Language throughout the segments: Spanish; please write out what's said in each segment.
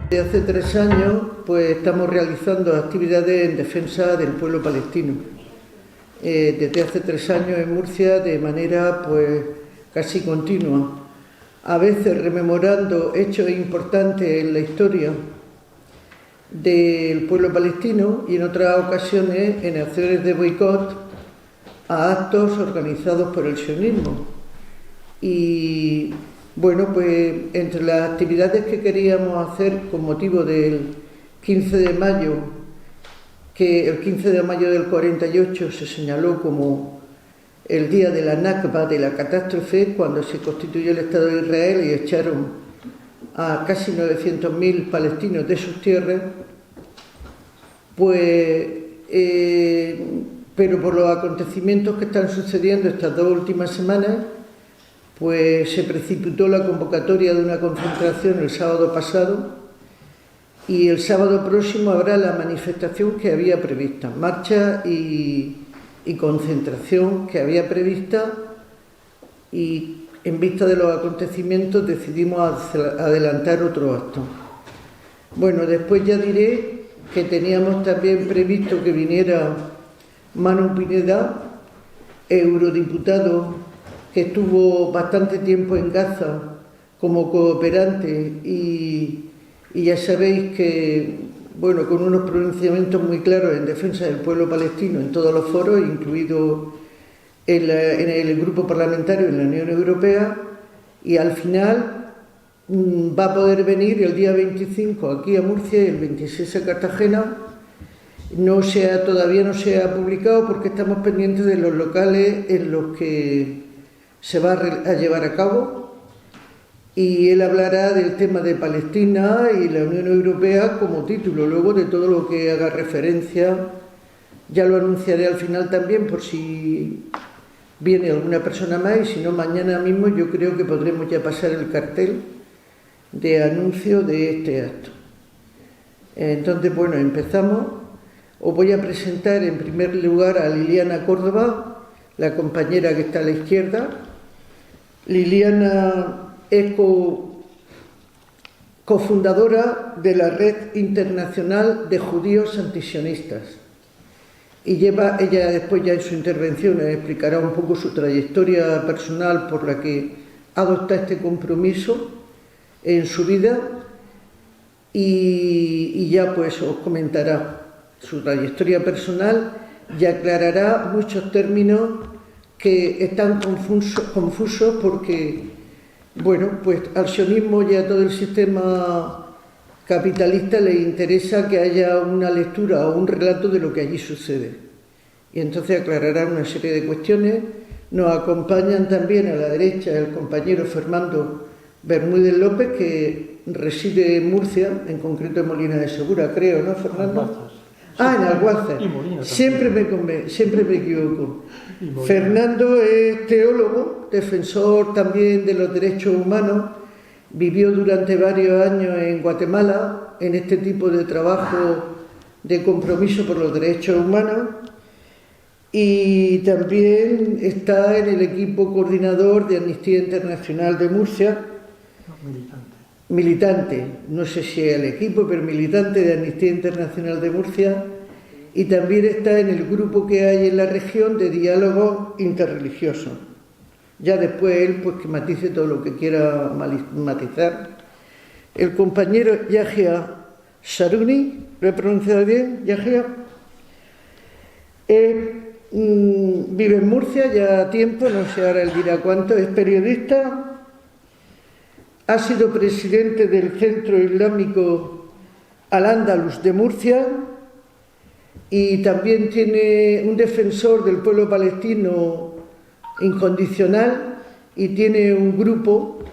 Desde hace 3 años pues estamos realizando actividades en defensa del pueblo palestino. Desde hace 3 años en Murcia de manera pues casi continua, a veces rememorando hechos importantes en la historia del pueblo palestino y en otras ocasiones en acciones de boicot a actos organizados por el sionismo. Y bueno, pues entre las actividades que queríamos hacer con motivo del 15 de mayo, que el 15 de mayo del 48 se señaló como el día de la Nakba, de la catástrofe, cuando se constituyó el Estado de Israel y echaron a casi 900.000 palestinos de sus tierras, pues, pero por los acontecimientos que están sucediendo estas 2 últimas semanas, pues se precipitó la convocatoria de una concentración el sábado pasado y el sábado próximo habrá la manifestación que había prevista, marcha y concentración que había prevista, y en vista de los acontecimientos decidimos adelantar otro acto. Bueno, después ya diré que teníamos también previsto que viniera Manu Pineda, eurodiputado, que estuvo bastante tiempo en Gaza como cooperante y ya sabéis que, bueno, con unos pronunciamientos muy claros en defensa del pueblo palestino en todos los foros, incluido en el grupo parlamentario de la Unión Europea, y al final va a poder venir el día 25 aquí a Murcia y el 26 a Cartagena. Todavía no se ha publicado porque estamos pendientes de los locales en los que se va a llevar a cabo, y él hablará del tema de Palestina y la Unión Europea como título. Luego, de todo lo que haga referencia, ya lo anunciaré al final también, por si viene alguna persona más, y si no, mañana mismo yo creo que podremos ya pasar el cartel de anuncio de este acto. Entonces, bueno, empezamos. Os voy a presentar en primer lugar a Liliana Córdoba, la compañera que está a la izquierda. Liliana es cofundadora de la Red Internacional de Judíos Antisionistas, y ella después, ya en su intervención, explicará un poco su trayectoria personal por la que adopta este compromiso en su vida, y ya pues os comentará su trayectoria personal y aclarará muchos términos que están confusos porque, bueno, pues al sionismo y a todo el sistema capitalista le interesa que haya una lectura o un relato de lo que allí sucede. Y entonces aclarará una serie de cuestiones. Nos acompañan también a la derecha el compañero Fernando Bermúdez López, que reside en Murcia, en concreto en Molina de Segura, creo, ¿no, Fernando? En Alguazas. Siempre me equivoco. Fernando es teólogo, defensor también de los derechos humanos. Vivió durante varios años en Guatemala en este tipo de trabajo de compromiso por los derechos humanos, y también está en el equipo coordinador de Amnistía Internacional de Murcia. Militante, no sé si es el equipo, pero militante de Amnistía Internacional de Murcia, y también está en el grupo que hay en la región de diálogo interreligioso. Ya después él, pues, que matice todo lo que quiera matizar. El compañero Yahia Saruni, ¿lo he pronunciado bien, Yahia? Vive en Murcia ya tiempo, no sé ahora él dirá cuánto, es periodista. Ha sido presidente del Centro Islámico Al-Ándalus de Murcia, y también tiene un defensor del pueblo palestino incondicional, y tiene un grupo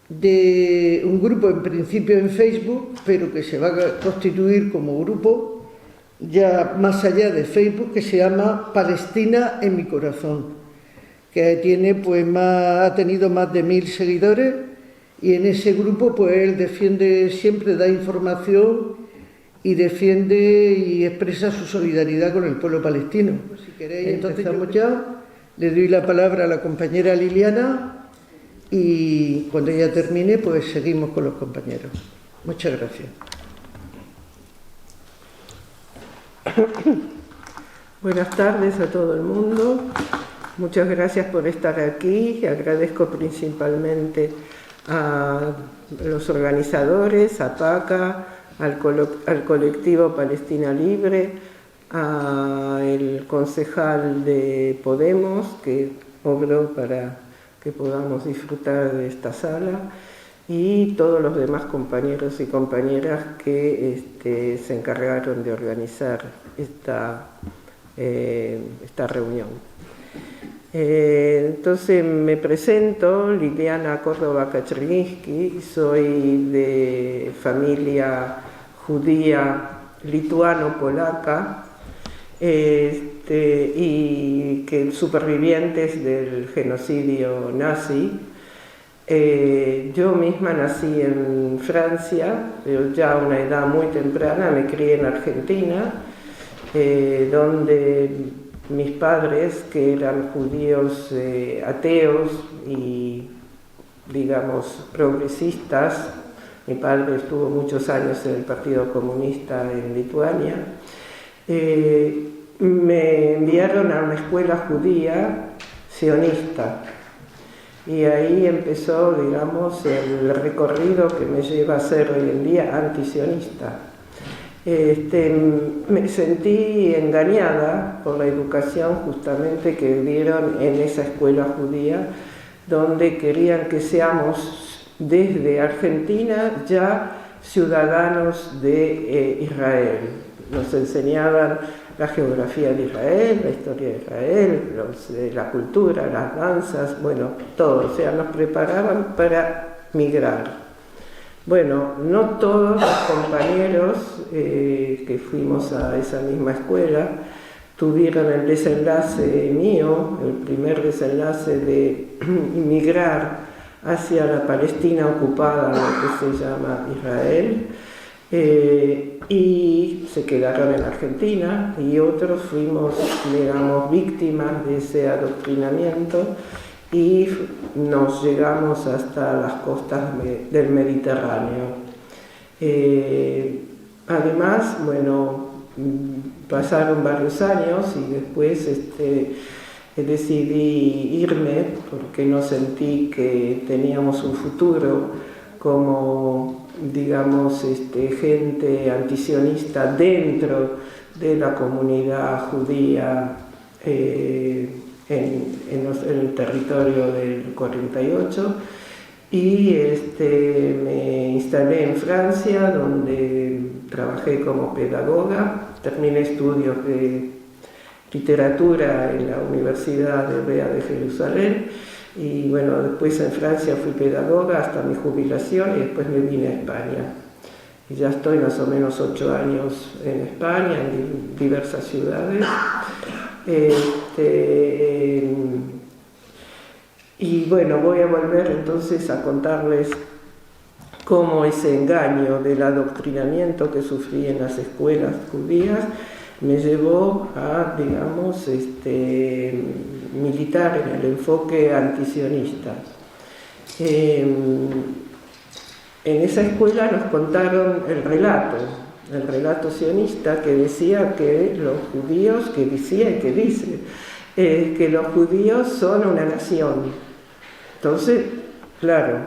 en principio en Facebook, pero que se va a constituir como grupo ya más allá de Facebook, que se llama Palestina en mi corazón, que tiene pues ha tenido más de 1000 seguidores. Y en ese grupo, pues él defiende, siempre da información y defiende y expresa su solidaridad con el pueblo palestino. Pues si queréis, entonces empezamos ya. Le doy la palabra a la compañera Liliana y cuando ella termine, pues seguimos con los compañeros. Muchas gracias. Buenas tardes a todo el mundo. Muchas gracias por estar aquí. Agradezco principalmente a los organizadores, a PACA, al colectivo Palestina Libre, al concejal de Podemos que obró para que podamos disfrutar de esta sala, y todos los demás compañeros y compañeras que se encargaron de organizar esta reunión. Entonces me presento, Liliana Córdoba Kaczerniński, soy de familia judía lituano-polaca y que supervivientes del genocidio nazi. Yo misma nací en Francia, pero ya a una edad muy temprana me crié en Argentina, donde mis padres, que eran judíos ateos y, digamos, progresistas, mi padre estuvo muchos años en el Partido Comunista en Lituania, me enviaron a una escuela judía sionista. Y ahí empezó, digamos, el recorrido que me lleva a ser hoy en día antisionista. Me sentí engañada por la educación justamente que dieron en esa escuela judía, donde querían que seamos desde Argentina ya ciudadanos de Israel. Nos enseñaban la geografía de Israel, la historia de Israel, la cultura, las danzas, bueno, todo. O sea, nos preparaban para migrar. Bueno, no todos los compañeros que fuimos a esa misma escuela tuvieron el desenlace mío, el primer desenlace de emigrar hacia la Palestina ocupada, lo que se llama Israel, y se quedaron en Argentina, y otros fuimos, digamos, víctimas de ese adoctrinamiento y nos llegamos hasta las costas del Mediterráneo. Además, bueno, pasaron varios años y después decidí irme porque no sentí que teníamos un futuro como, digamos, gente antisionista dentro de la comunidad judía en el territorio del 48, y me instalé en Francia, donde trabajé como pedagoga, terminé estudios de literatura en la Universidad Hebrea de Jerusalén, y bueno, después en Francia fui pedagoga hasta mi jubilación y después me vine a España. Y ya estoy más o menos 8 años en España, en diversas ciudades. Y bueno, voy a volver entonces a contarles cómo ese engaño del adoctrinamiento que sufrí en las escuelas judías me llevó a, digamos, militar en el enfoque antisionista. En esa escuela nos contaron el relato sionista, que decía que los judíos, que decía y que dice, que los judíos son una nación. Entonces, claro,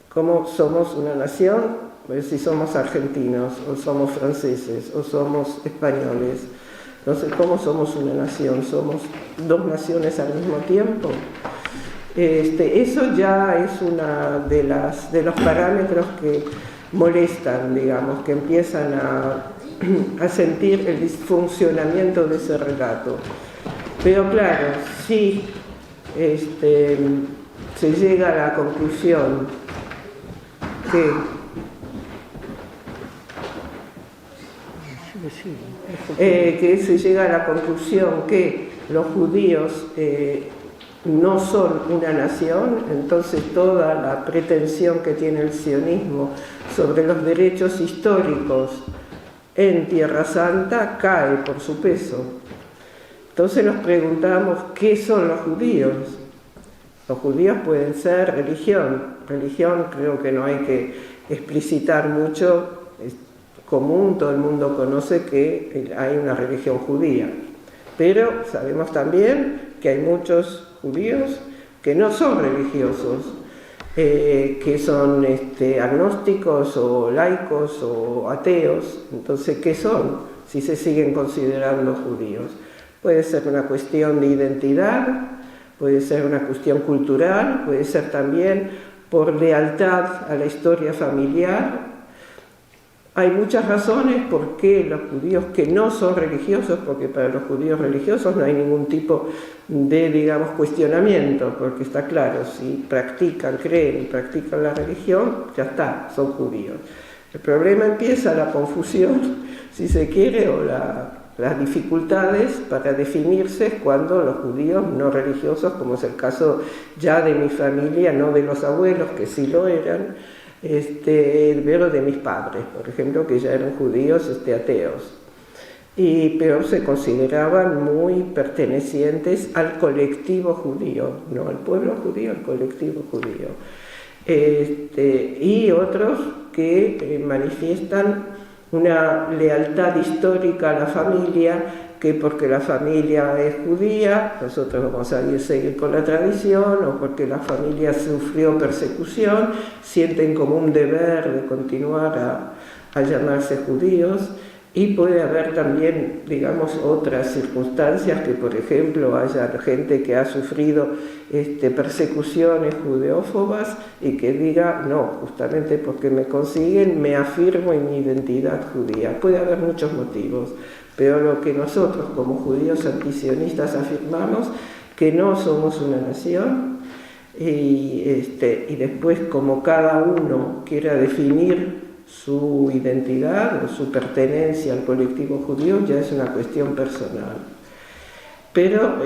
¿cómo somos una nación? Pues si somos argentinos, o somos franceses, o somos españoles. Entonces, ¿cómo somos una nación? ¿Somos dos naciones al mismo tiempo? Eso ya es una de los parámetros que molestan, digamos, que empiezan a sentir el disfuncionamiento de ese relato. Pero claro, sí, se llega a la conclusión que los judíos no son una nación, entonces toda la pretensión que tiene el sionismo sobre los derechos históricos en Tierra Santa cae por su peso. Entonces nos preguntamos, ¿qué son los judíos? Los judíos pueden ser religión. Religión creo que no hay que explicitar mucho. Es común, todo el mundo conoce que hay una religión judía, pero sabemos también que hay muchos judíos que no son religiosos, que son agnósticos o laicos o ateos. Entonces, ¿qué son si se siguen considerando judíos? Puede ser una cuestión de identidad, puede ser una cuestión cultural, puede ser también por lealtad a la historia familiar. Hay muchas razones por qué los judíos que no son religiosos, porque para los judíos religiosos no hay ningún tipo de, digamos, cuestionamiento, porque está claro, si practican, creen y practican la religión, ya está, son judíos. El problema empieza la confusión, si se quiere, o las dificultades para definirse cuando los judíos no religiosos, como es el caso ya de mi familia, no de los abuelos, que sí lo eran, pero de mis padres, por ejemplo, que ya eran judíos ateos, pero se consideraban muy pertenecientes al colectivo judío, no al pueblo judío, al colectivo judío. Y otros que manifiestan una lealtad histórica a la familia, que porque la familia es judía, nosotros vamos a seguir con la tradición, o porque la familia sufrió persecución, sienten como un deber de continuar a llamarse judíos. Y puede haber también, digamos, otras circunstancias, que por ejemplo haya gente que ha sufrido persecuciones judeófobas y que diga, no, justamente porque me consiguen, me afirmo en mi identidad judía. Puede haber muchos motivos, pero lo que nosotros como judíos antisionistas afirmamos, que no somos una nación, y después, como cada uno quiera definir su identidad o su pertenencia al colectivo judío, ya es una cuestión personal. Pero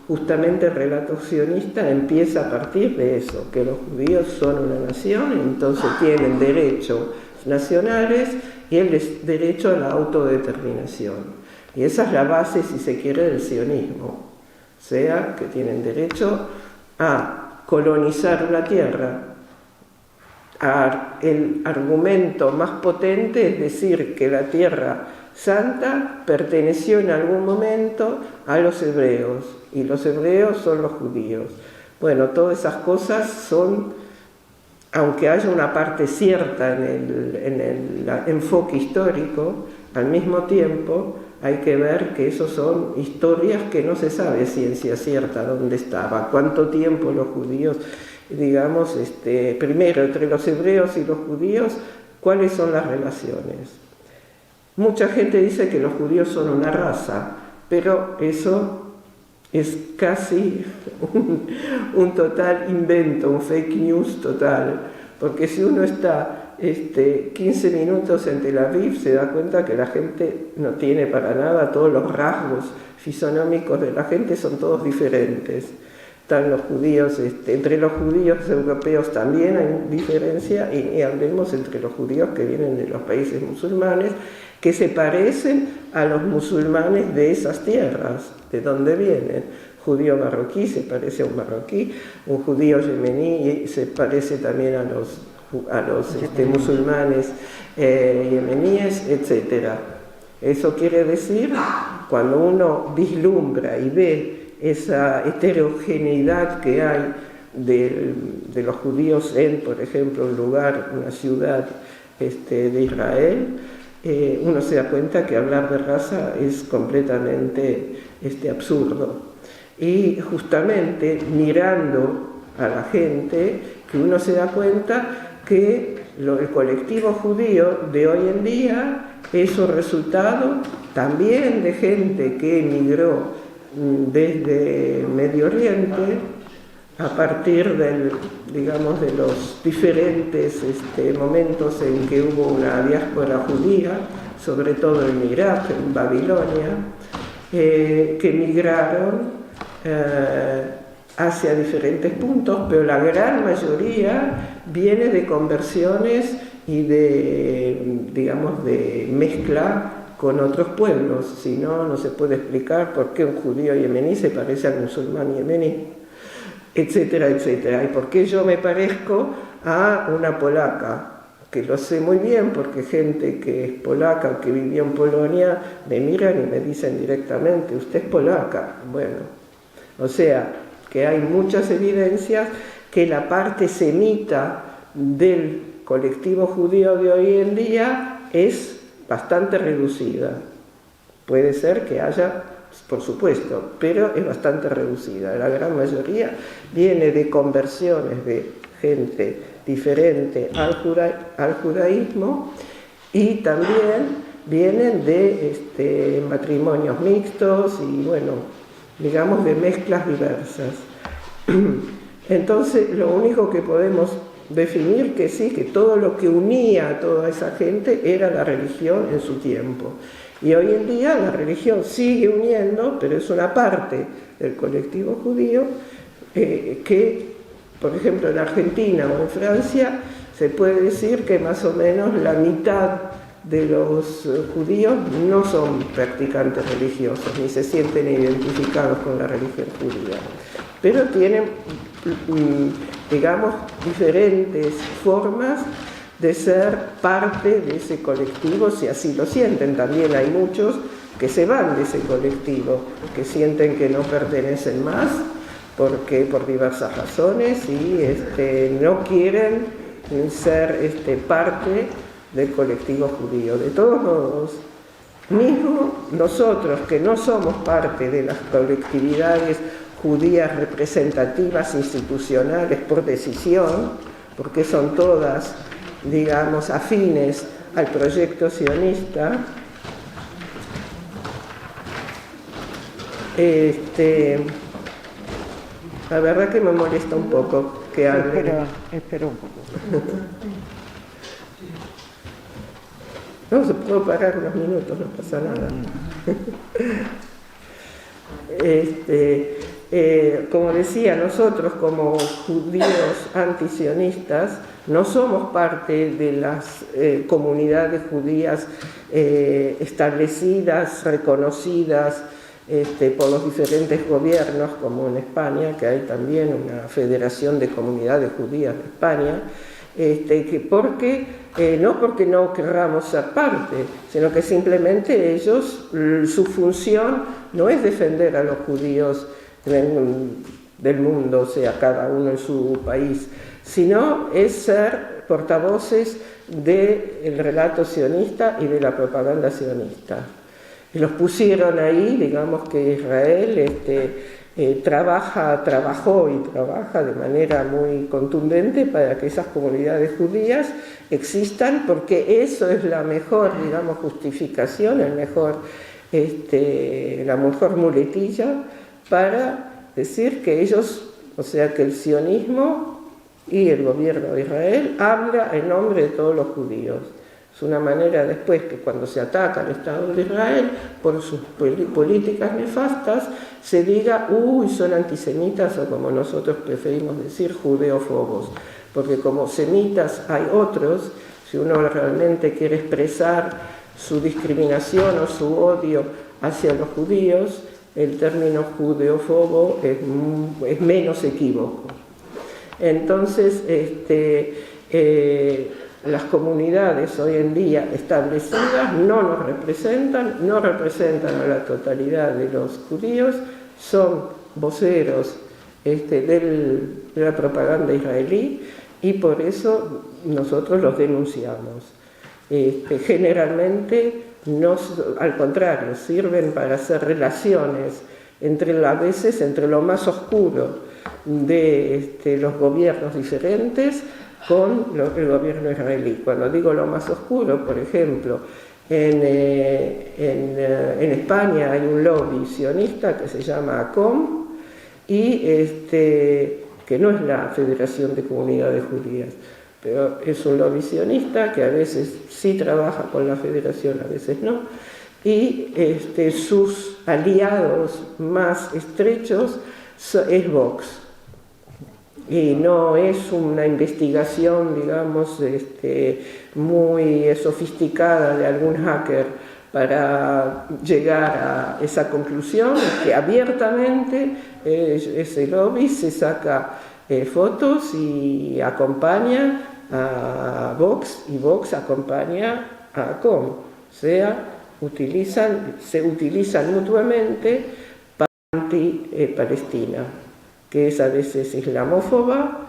justamente el relato sionista empieza a partir de eso, que los judíos son una nación, entonces tienen derechos nacionales y el derecho a la autodeterminación. Y esa es la base, si se quiere, del sionismo. O sea, que tienen derecho a colonizar la tierra. El argumento más potente es decir que la Tierra Santa perteneció en algún momento a los hebreos, y los hebreos son los judíos. Bueno, todas esas cosas son, aunque haya una parte cierta en el enfoque histórico, al mismo tiempo hay que ver que eso son historias que no se sabe ciencia cierta dónde estaba, cuánto tiempo los judíos, digamos, primero entre los hebreos y los judíos, cuáles son las relaciones. Mucha gente dice que los judíos son una raza, pero eso es casi un total invento, un fake news total, porque si uno está 15 minutos en Tel Aviv se da cuenta que la gente no tiene para nada, todos los rasgos fisonómicos de la gente son todos diferentes. Están los judíos, entre los judíos europeos también hay diferencia, y hablemos entre los judíos que vienen de los países musulmanes, que se parecen a los musulmanes de esas tierras, de donde vienen. Judío marroquí se parece a un marroquí, un judío yemení se parece también a los musulmanes yemeníes, etc. Eso quiere decir, cuando uno vislumbra y ve esa heterogeneidad que hay de los judíos en, por ejemplo, un lugar, una ciudad de Israel, uno se da cuenta que hablar de raza es completamente absurdo. Y justamente mirando a la gente, que uno se da cuenta que el colectivo judío de hoy en día es un resultado también de gente que emigró desde Medio Oriente a partir de los diferentes momentos en que hubo una diáspora judía, sobre todo en Irak, en Babilonia, que migraron hacia diferentes puntos, pero la gran mayoría viene de conversiones y de mezcla con otros pueblos. Si no, no se puede explicar por qué un judío yemení se parece al musulmán yemení. etcétera, etcétera. ¿Y por qué yo me parezco a una polaca? Que lo sé muy bien porque gente que es polaca o que vivió en Polonia me miran y me dicen directamente, usted es polaca. Bueno, o sea, que hay muchas evidencias que la parte semita del colectivo judío de hoy en día es bastante reducida. Puede ser que haya, por supuesto, pero es bastante reducida. La gran mayoría viene de conversiones de gente diferente al judaísmo y también vienen de matrimonios mixtos y, bueno, digamos, de mezclas diversas. Entonces, lo único que podemos definir que sí, que todo lo que unía a toda esa gente era la religión en su tiempo. Y hoy en día la religión sigue uniendo, pero es una parte del colectivo judío que, por ejemplo, en Argentina o en Francia, se puede decir que más o menos la mitad de los judíos no son practicantes religiosos, ni se sienten identificados con la religión judía, pero tienen, digamos, diferentes formas de ser parte de ese colectivo, si así lo sienten. También hay muchos que se van de ese colectivo, que sienten que no pertenecen más, porque por diversas razones y no quieren ser parte del colectivo judío. De todos modos, mismo nosotros que no somos parte de las colectividades judías representativas institucionales por decisión, porque son todas, digamos, afines al proyecto sionista, la verdad que me molesta un poco que hable. Espera un poco. No, se puede parar unos minutos, no pasa nada. Como decía, nosotros como judíos antisionistas no somos parte de las comunidades judías establecidas, reconocidas por los diferentes gobiernos, como en España, que hay también una Federación de Comunidades Judías de España, no porque no querramos ser parte, sino que simplemente ellos, su función no es defender a los judíos del mundo, o sea, cada uno en su país, sino es ser portavoces del relato sionista y de la propaganda sionista. Y los pusieron ahí, digamos que Israel trabajó y trabaja de manera muy contundente para que esas comunidades judías existan, porque eso es la mejor, digamos, justificación, la mejor muletilla para decir que ellos, o sea, que el sionismo y el gobierno de Israel habla en nombre de todos los judíos. Es una manera después que cuando se ataca al Estado de Israel por sus políticas nefastas, se diga, son antisemitas, o como nosotros preferimos decir, judeófobos. Porque como semitas hay otros, si uno realmente quiere expresar su discriminación o su odio hacia los judíos, el término judeófobo es menos equívoco. Entonces, las comunidades hoy en día establecidas no nos representan, no representan a la totalidad de los judíos, son voceros de la propaganda israelí y por eso nosotros los denunciamos. Generalmente, al contrario, sirven para hacer relaciones a veces entre lo más oscuro de los gobiernos diferentes con el gobierno israelí. Cuando digo lo más oscuro, por ejemplo, en España hay un lobby sionista que se llama ACOM y que no es la Federación de Comunidades Judías, pero es un lobby sionista que a veces sí trabaja con la Federación, a veces no, y sus aliados más estrechos es Vox. Y no es una investigación, digamos, muy sofisticada de algún hacker para llegar a esa conclusión, que abiertamente ese lobby se saca fotos y acompaña a Vox, y Vox acompaña a ACOM, o sea, se utilizan mutuamente para anti-Palestina, que es a veces islamófoba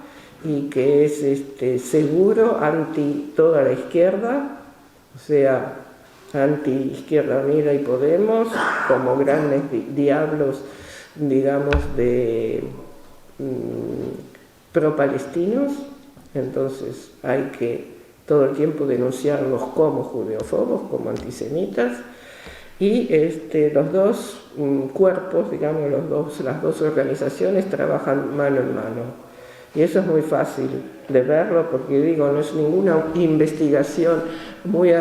y que es seguro anti toda la izquierda, o sea, anti-Izquierda Unida y Podemos, como grandes diablos, digamos, de pro-palestinos. Entonces hay que todo el tiempo denunciarlos como judeofobos, como antisemitas, y los dos cuerpos, digamos, las dos organizaciones trabajan mano en mano. Y eso es muy fácil de verlo, porque digo, no es ninguna investigación muy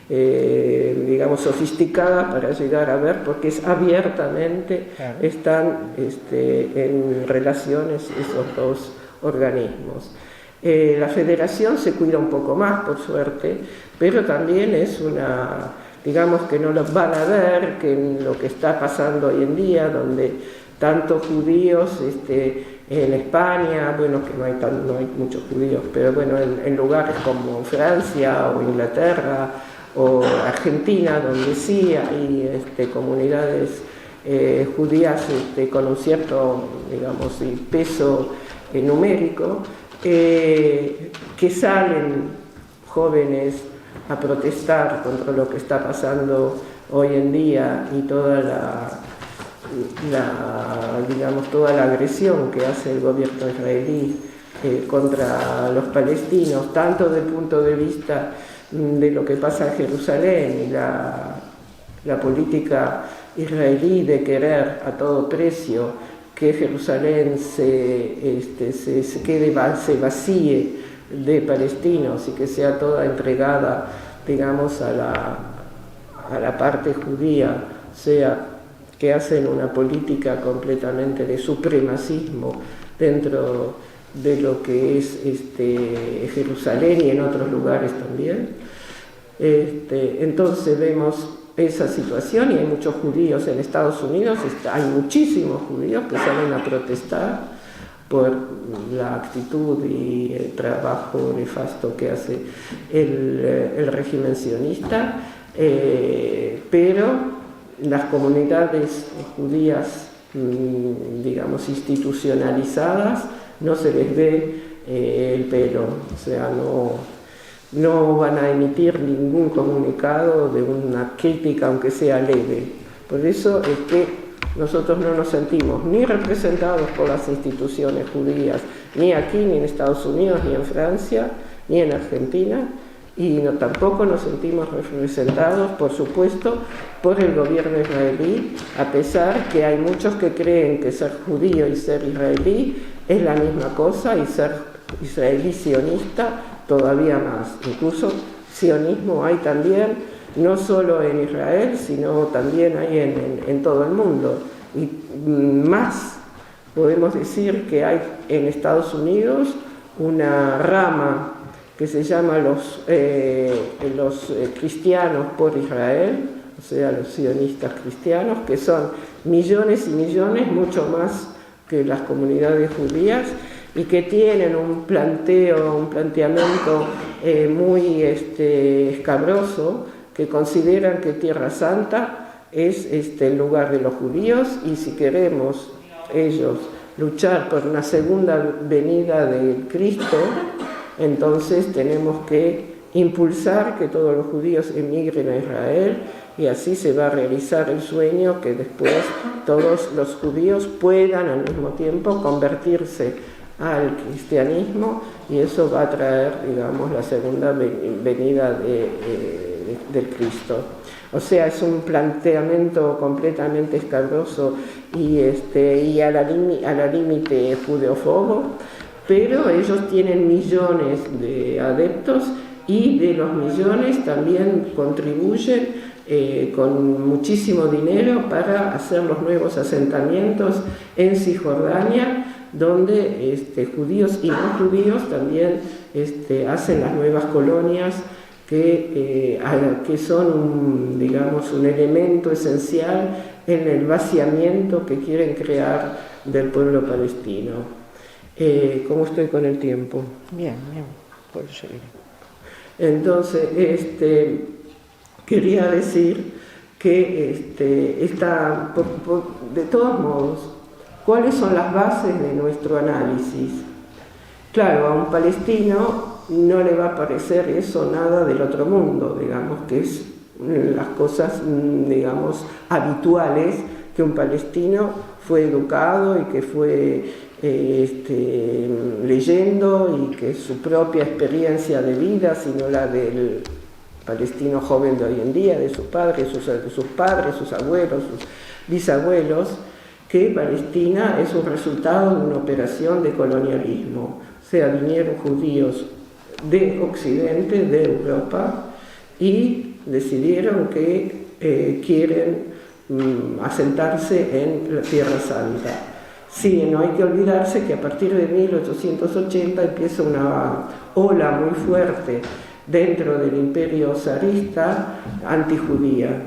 digamos, sofisticada para llegar a ver, porque es abiertamente, claro, están en relaciones esos dos organismos. La federación se cuida un poco más, por suerte, pero también es una, digamos, que no lo van a ver, que en lo que está pasando hoy en día, donde tantos judíos en España, bueno, que no hay muchos judíos, pero bueno, en lugares como Francia o Inglaterra o Argentina, donde sí hay comunidades judías con un cierto, digamos, peso numérico, que salen jóvenes a protestar contra lo que está pasando hoy en día y toda digamos, toda la agresión que hace el gobierno israelí contra los palestinos, tanto desde el punto de vista de lo que pasa en Jerusalén y la política israelí de querer a todo precio que Jerusalén se vacíe de palestinos y que sea toda entregada, digamos, a la parte judía, o sea, que hacen una política completamente de supremacismo dentro de lo que es Jerusalén y en otros lugares también. Entonces vemos esa situación y hay muchos judíos en Estados Unidos, hay muchísimos judíos que salen a protestar por la actitud y el trabajo nefasto que hace el régimen sionista, pero las comunidades judías, digamos, institucionalizadas, no se les ve el pelo, o sea, no van a emitir ningún comunicado de una crítica, aunque sea leve. Por eso es que nosotros no nos sentimos ni representados por las instituciones judías, ni aquí, ni en Estados Unidos, ni en Francia, ni en Argentina, y tampoco nos sentimos representados, por supuesto, por el gobierno israelí, a pesar que hay muchos que creen que ser judío y ser israelí es la misma cosa, y ser israelí sionista todavía más. Incluso sionismo hay también, no solo en Israel, sino también hay en todo el mundo. Y más, podemos decir que hay en Estados Unidos una rama que se llama los cristianos por Israel, o sea, los sionistas cristianos, que son millones y millones, mucho más que las comunidades judías, y que tienen un planteamiento muy escabroso, que consideran que Tierra Santa es el lugar de los judíos, y si queremos ellos luchar por una segunda venida de Cristo, entonces tenemos que impulsar que todos los judíos emigren a Israel, y así se va a realizar el sueño que después todos los judíos puedan al mismo tiempo convertirse al cristianismo, y eso va a traer, digamos, la segunda venida del Cristo. O sea, es un planteamiento completamente escabroso y a la límite judeofobo, pero ellos tienen millones de adeptos, y de los millones también contribuyen con muchísimo dinero para hacer los nuevos asentamientos en Cisjordania, donde judíos y no judíos también hacen las nuevas colonias que son digamos, un elemento esencial en el vaciamiento que quieren crear del pueblo palestino. ¿Cómo estoy con el tiempo? Bien, puedo seguir. Entonces, quería decir que de todos modos, ¿cuáles son las bases de nuestro análisis? Claro, a un palestino no le va a parecer eso nada del otro mundo, digamos, que es las cosas, digamos, habituales que un palestino fue educado y que fue leyendo, y que su propia experiencia de vida, sino la del palestino joven de hoy en día, de sus padres, sus abuelos, sus bisabuelos, que Palestina es un resultado de una operación de colonialismo. O sea, vinieron judíos de Occidente, de Europa, y decidieron que quieren asentarse en la Tierra Santa. Sí, no hay que olvidarse que a partir de 1880 empieza una ola muy fuerte dentro del imperio zarista antijudía,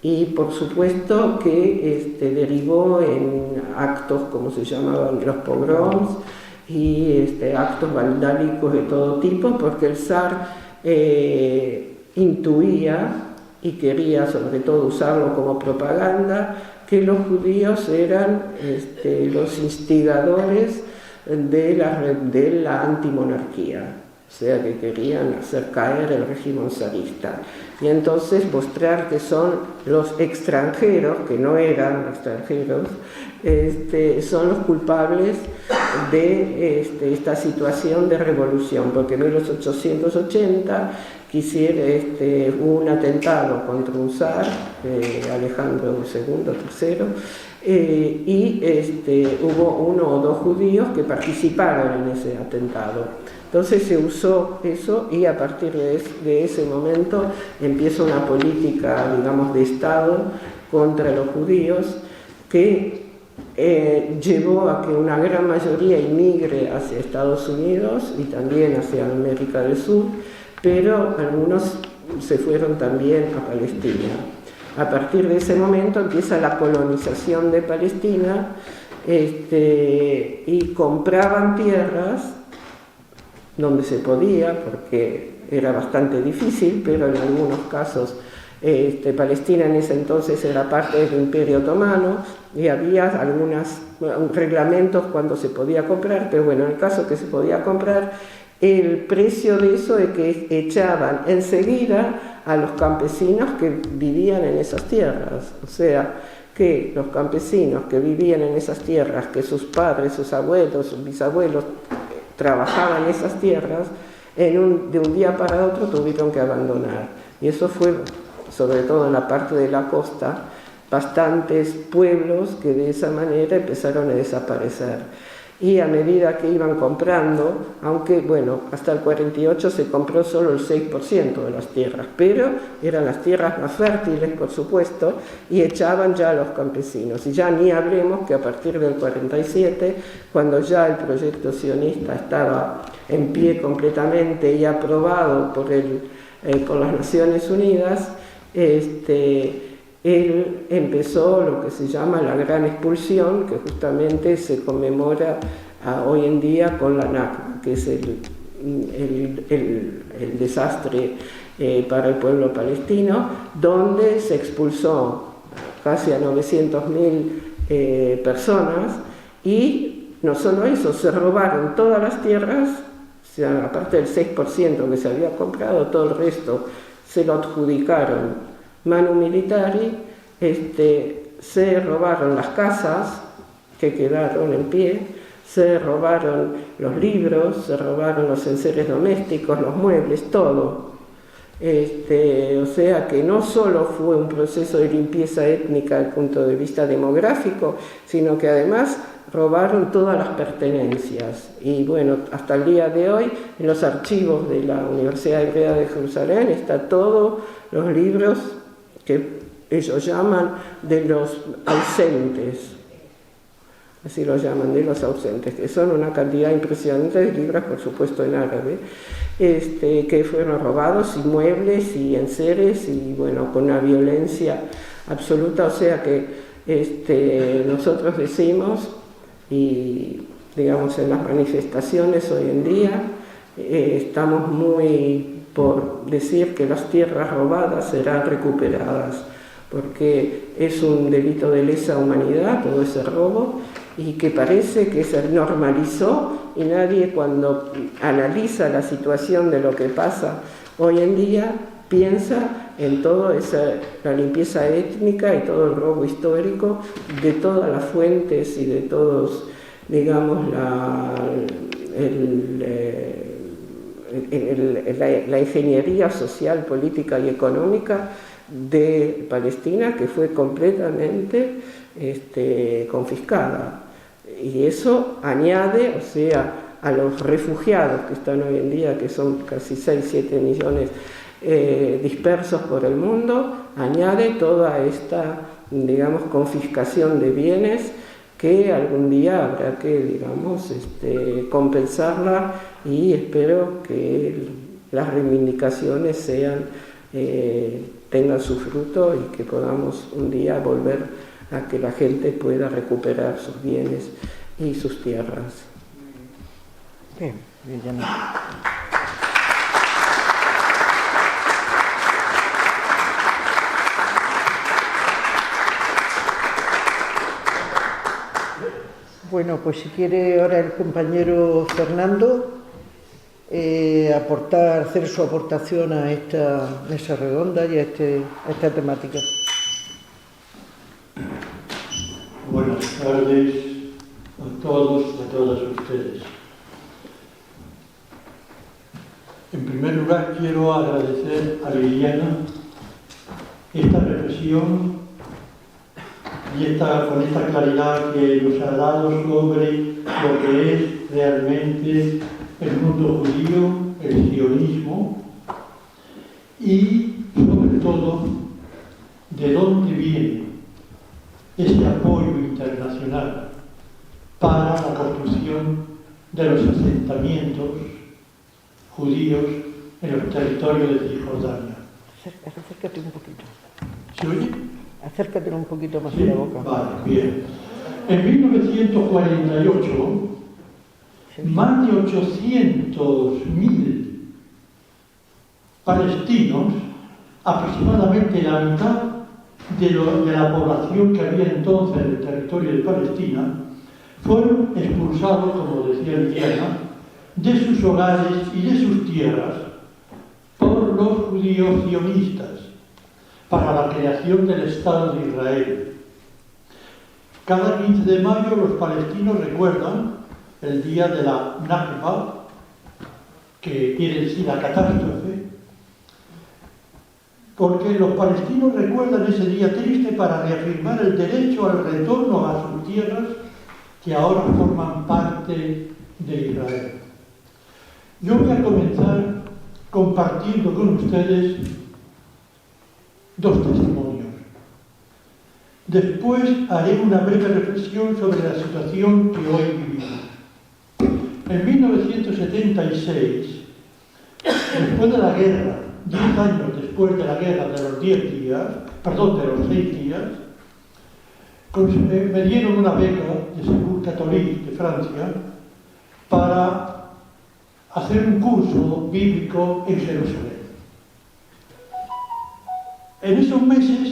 y por supuesto que derivó en actos como se llamaban los pogroms y actos vandálicos de todo tipo, porque el zar intuía y quería sobre todo usarlo como propaganda, que los judíos eran los instigadores de la antimonarquía, o sea que querían hacer caer el régimen zarista, y entonces mostrar que son los extranjeros, que no eran extranjeros, son los culpables de esta situación de revolución, porque en 1880 hubo un atentado contra un zar, Alejandro II, y hubo 1 o 2 judíos que participaron en ese atentado. Entonces se usó eso, y a partir de ese momento empieza una política, digamos, de Estado contra los judíos, que llevó a que una gran mayoría inmigre hacia Estados Unidos y también hacia América del Sur, pero algunos se fueron también a Palestina. A partir de ese momento empieza la colonización de Palestina, y compraban tierras donde se podía, porque era bastante difícil, pero en algunos casos Palestina en ese entonces era parte del Imperio Otomano, y había algunos reglamentos cuando se podía comprar, pero bueno, en el caso que se podía comprar, el precio de eso es que echaban enseguida a los campesinos que vivían en esas tierras. O sea, que los campesinos que vivían en esas tierras, que sus padres, sus abuelos, sus bisabuelos trabajaban en esas tierras, de un día para otro tuvieron que abandonar. Y eso fue, sobre todo en la parte de la costa, bastantes pueblos que de esa manera empezaron a desaparecer. Y a medida que iban comprando, aunque bueno, hasta el 48 se compró solo el 6% de las tierras, pero eran las tierras más fértiles, por supuesto, y echaban ya a los campesinos. Y ya ni hablemos que a partir del 47, cuando ya el proyecto sionista estaba en pie completamente y aprobado por las Naciones Unidas, él empezó lo que se llama la Gran Expulsión, que justamente se conmemora hoy en día con la Nakba, que es el desastre para el pueblo palestino, donde se expulsó casi a 900.000 personas, y no solo eso, se robaron todas las tierras, o sea, aparte del 6% que se había comprado, todo el resto se lo adjudicaron manu militari, se robaron las casas que quedaron en pie, se robaron los libros, se robaron los enseres domésticos, los muebles, todo. O sea que no solo fue un proceso de limpieza étnica desde el punto de vista demográfico, sino que además robaron todas las pertenencias. Y bueno, hasta el día de hoy, en los archivos de la Universidad Hebrea de Jerusalén, está todos los libros que ellos llaman de los ausentes, así lo llaman, de los ausentes, que son una cantidad impresionante de libros, por supuesto en árabe, que fueron robados, y muebles y enseres, y bueno, con una violencia absoluta. O sea que nosotros decimos, y digamos en las manifestaciones hoy en día, estamos muy por decir que las tierras robadas serán recuperadas, porque es un delito de lesa humanidad todo ese robo, y que parece que se normalizó, y nadie, cuando analiza la situación de lo que pasa hoy en día, piensa en toda la limpieza étnica y todo el robo histórico de todas las fuentes y de todos, digamos, la ingeniería social, política y económica de Palestina, que fue completamente confiscada. Y eso añade, o sea, a los refugiados que están hoy en día, que son casi 6-7 millones dispersos por el mundo, añade toda esta, digamos, confiscación de bienes que algún día habrá que, digamos, compensarla, y espero que las reivindicaciones tengan su fruto y que podamos un día volver a que la gente pueda recuperar sus bienes y sus tierras. Bien, Viviana. Bueno, pues si quiere ahora el compañero Fernando hacer su aportación a esta mesa redonda y a esta temática. Buenas tardes a todos y a todas ustedes. En primer lugar, quiero agradecer a Liliana esta reflexión y con esta claridad que nos ha dado sobre lo que es realmente el mundo judío, el sionismo, y sobre todo de dónde viene ese apoyo internacional para la construcción de los asentamientos judíos en los territorios de Cisjordania. Acércate un poquito. ¿Se oye? Acércate un poquito más ¿Sí? a la boca. Vale, bien. En 1948, más de 800.000 palestinos, aproximadamente la mitad de la población que había entonces en el territorio de Palestina, fueron expulsados, como decía Diana, de sus hogares y de sus tierras por los judíos sionistas para la creación del Estado de Israel. Cada 15 de mayo los palestinos recuerdan el día de la Nakba, que quiere decir la catástrofe, porque los palestinos recuerdan ese día triste para reafirmar el derecho al retorno a sus tierras que ahora forman parte de Israel. Yo voy a comenzar compartiendo con ustedes dos testimonios. Después haré una breve reflexión sobre la situación que hoy vivimos. En 1976, después de la guerra, 10 años después de la guerra de los 6 días, me dieron una beca de Secours Catholique de Francia para hacer un curso bíblico en Jerusalén. En esos meses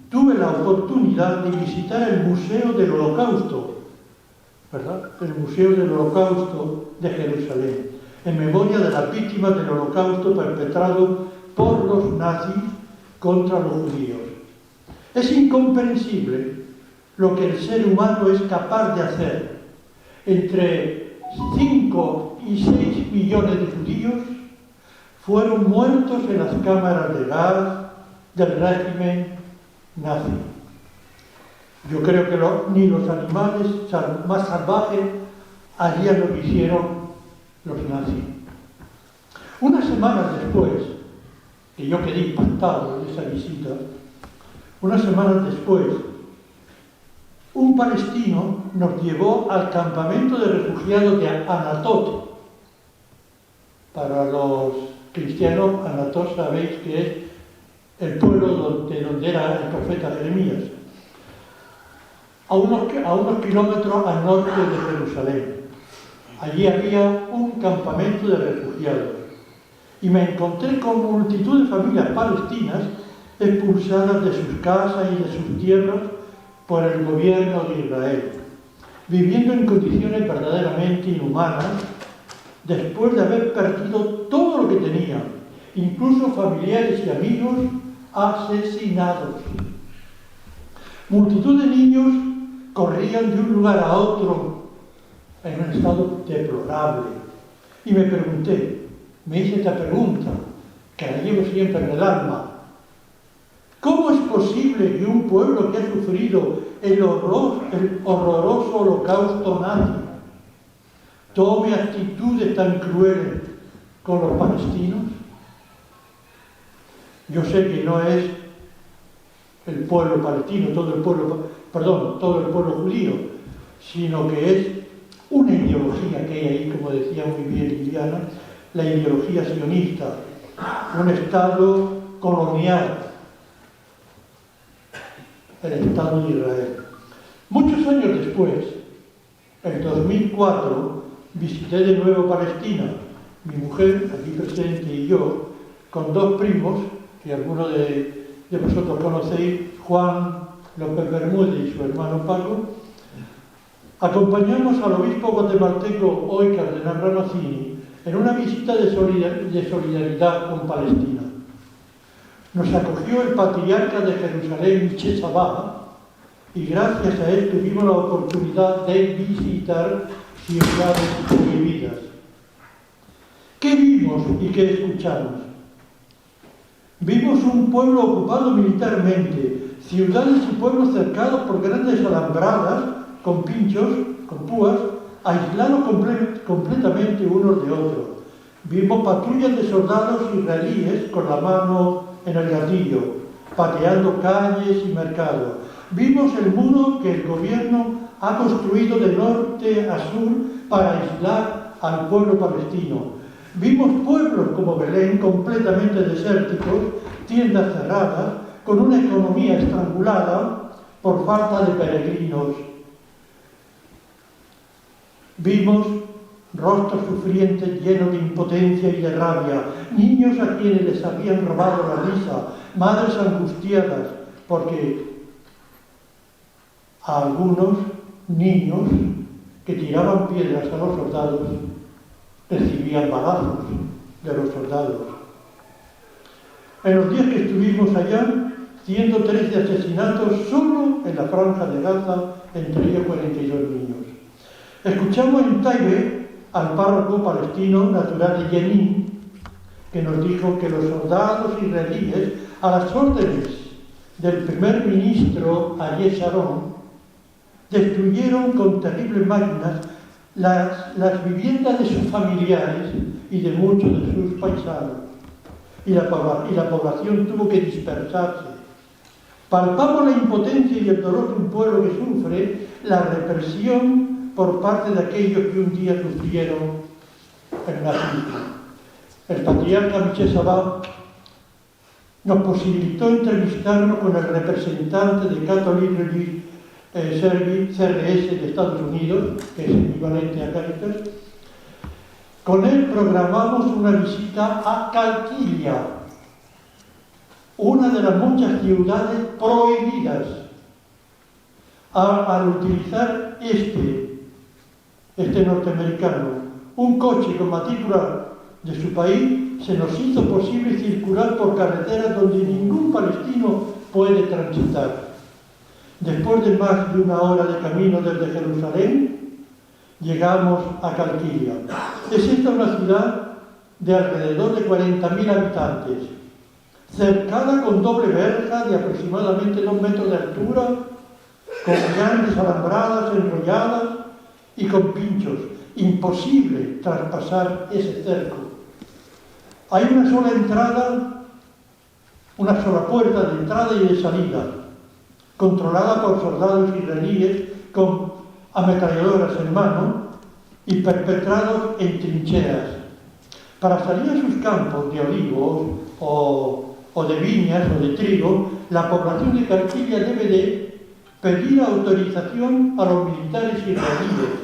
tuve la oportunidad de visitar el Museo del Holocausto, ¿verdad? El Museo del Holocausto de Jerusalén, en memoria de las víctimas del Holocausto perpetrado por los nazis contra los judíos. Es incomprensible lo que el ser humano es capaz de hacer. Entre 5 y 6 millones de judíos fueron muertos en las cámaras de gas del régimen nazi. Yo creo que ni los animales más salvajes harían lo que hicieron los nazis. Unas semanas después, que yo quedé impactado de esa visita, unas semanas después, un palestino nos llevó al campamento de refugiados de Anatot. Para los cristianos, Anatot sabéis que es el pueblo de donde era el profeta Jeremías. a unos kilómetros al norte de Jerusalén. Allí había un campamento de refugiados y me encontré con multitud de familias palestinas expulsadas de sus casas y de sus tierras por el gobierno de Israel, viviendo en condiciones verdaderamente inhumanas después de haber perdido todo lo que tenían, incluso familiares y amigos asesinados. Multitud de niños corrían de un lugar a otro en un estado deplorable. Y me hice esta pregunta, que la llevo siempre en el alma. ¿Cómo es posible que un pueblo que ha sufrido el horroroso holocausto nazi tome actitudes tan crueles con los palestinos? Yo sé que no es el pueblo palestino, todo el pueblo judío, sino que es una ideología que hay ahí, como decía muy bien Liliana, la ideología sionista, un Estado colonial, el Estado de Israel. Muchos años después, en 2004, visité de nuevo Palestina, mi mujer, aquí presente, y yo, con dos primos, que algunos de vosotros conocéis, Juan López Bermúdez y su hermano Paco. Acompañamos al obispo guatemalteco, hoy cardenal Ramazzini, en una visita de solidaridad con Palestina. Nos acogió el patriarca de Jerusalén, Michel Sabah, y gracias a él tuvimos la oportunidad de visitar ciudades prohibidas. ¿Qué vimos y qué escuchamos? Vimos un pueblo ocupado militarmente, ciudades y pueblos cercados por grandes alambradas, con pinchos, con púas, aislados completamente unos de otros. Vimos patrullas de soldados israelíes con la mano en el gatillo, pateando calles y mercados. Vimos el muro que el gobierno ha construido de norte a sur para aislar al pueblo palestino. Vimos pueblos como Belén completamente desérticos, tiendas cerradas, con una economía estrangulada por falta de peregrinos. Vimos rostros sufrientes llenos de impotencia y de rabia, niños a quienes les habían robado la risa, madres angustiadas porque a algunos niños que tiraban piedras a los soldados recibían balazos de los soldados. En los días que estuvimos allá, 113 asesinatos solo en la franja de Gaza, entre ellos 42 niños. Escuchamos en Taibe al párroco palestino natural de Jenin, que nos dijo que los soldados israelíes, a las órdenes del primer ministro Ariel Sharon, destruyeron con terribles máquinas las viviendas de sus familiares y de muchos de sus paisanos, y la población tuvo que dispersarse. Palpamos la impotencia y el dolor de un pueblo que sufre la represión por parte de aquellos que un día sufrieron el nazismo. El patriarca Michel Sabah nos posibilitó entrevistarnos con el representante de Catholic Relief Service, CRS de Estados Unidos, que es el equivalente a Caritas. Con él programamos una visita a Calquilia, una de las muchas ciudades prohibidas. Al utilizar este norteamericano, un coche con matrícula de su país, se nos hizo posible circular por carreteras donde ningún palestino puede transitar. Después de más de una hora de camino desde Jerusalén, llegamos a Calquilia. Es esta una ciudad de alrededor de 40.000 habitantes, cercada con doble verja de aproximadamente 2 metros de altura, con grandes alambradas enrolladas y con pinchos. Imposible traspasar ese cerco. Hay una sola entrada, una sola puerta de entrada y de salida, controlada por soldados israelíes con ametralladoras en mano y perpetrados en trincheras. Para salir a sus campos de olivos o de viñas o de trigo, la población de Calquilia debe de pedir autorización a los militares israelíes.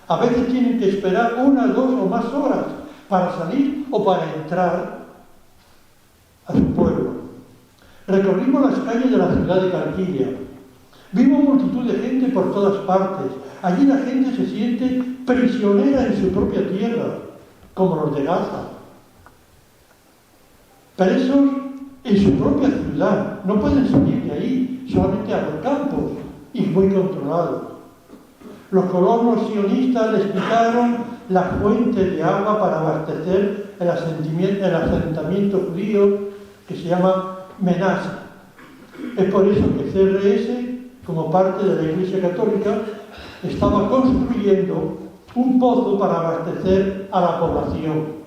A veces tienen que esperar 1, 2 o más horas para salir o para entrar a su pueblo. Recorrimos las calles de la ciudad de Calquilia. Vimos multitud de gente por todas partes. Allí la gente se siente prisionera en su propia tierra, como los de Gaza. Presos en su propia ciudad. No pueden salir de ahí, solamente a los campos, y muy controlados. Los colonos sionistas les quitaron la fuente de agua para abastecer el asentamiento judío que se llama Menashe. Es por eso que CRS, como parte de la Iglesia Católica, estaba construyendo un pozo para abastecer a la población.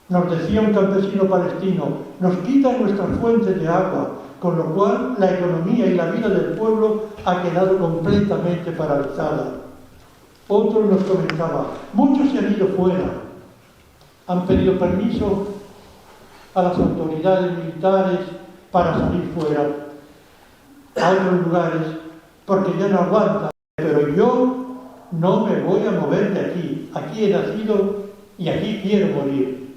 Nos decía un campesino palestino, nos quitan nuestras fuentes de agua, con lo cual la economía y la vida del pueblo ha quedado completamente paralizada. Otro nos comentaba, muchos se han ido fuera, han pedido permiso a las autoridades militares para salir fuera a otros lugares, porque ya no aguantan. Pero yo no me voy a mover de aquí. Aquí he nacido y aquí quiero morir.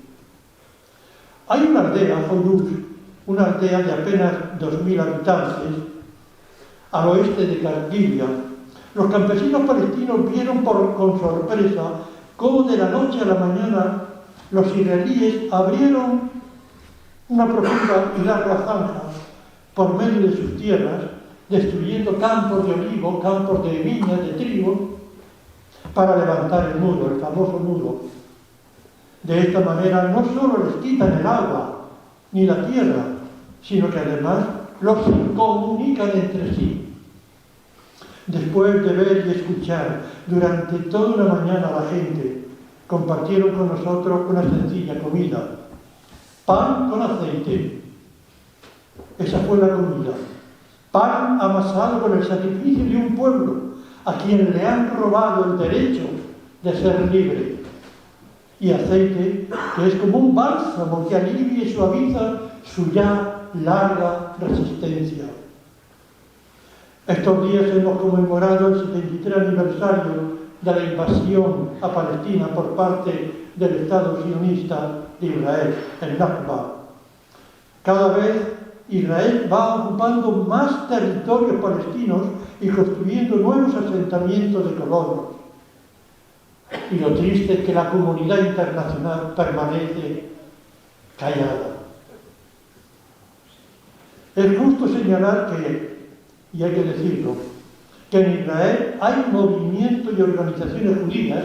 Hay una aldea, Hoyuz, una aldea de apenas 2.000 habitantes, al oeste de Calquilia. Los campesinos palestinos vieron con sorpresa cómo de la noche a la mañana los israelíes abrieron una profunda y larga zanja por medio de sus tierras, destruyendo campos de olivo, campos de viña, de trigo, para levantar el muro, el famoso muro. De esta manera no solo les quitan el agua ni la tierra, sino que además los incomunican entre sí. Después de ver y escuchar durante toda una mañana a la gente, compartieron con nosotros una sencilla comida. Pan con aceite. Esa fue la comida. Pan amasado con el sacrificio de un pueblo a quien le han robado el derecho de ser libre. Y aceite que es como un bálsamo que alivia y suaviza su ya larga resistencia. Estos días hemos conmemorado el 73 aniversario de la invasión a Palestina por parte del Estado sionista de Israel, el Nakba. Cada vez Israel va ocupando más territorios palestinos y construyendo nuevos asentamientos de colonos. Y lo triste es que la comunidad internacional permanece callada. Es justo señalar que, y hay que decirlo, que en Israel hay movimientos y organizaciones judías,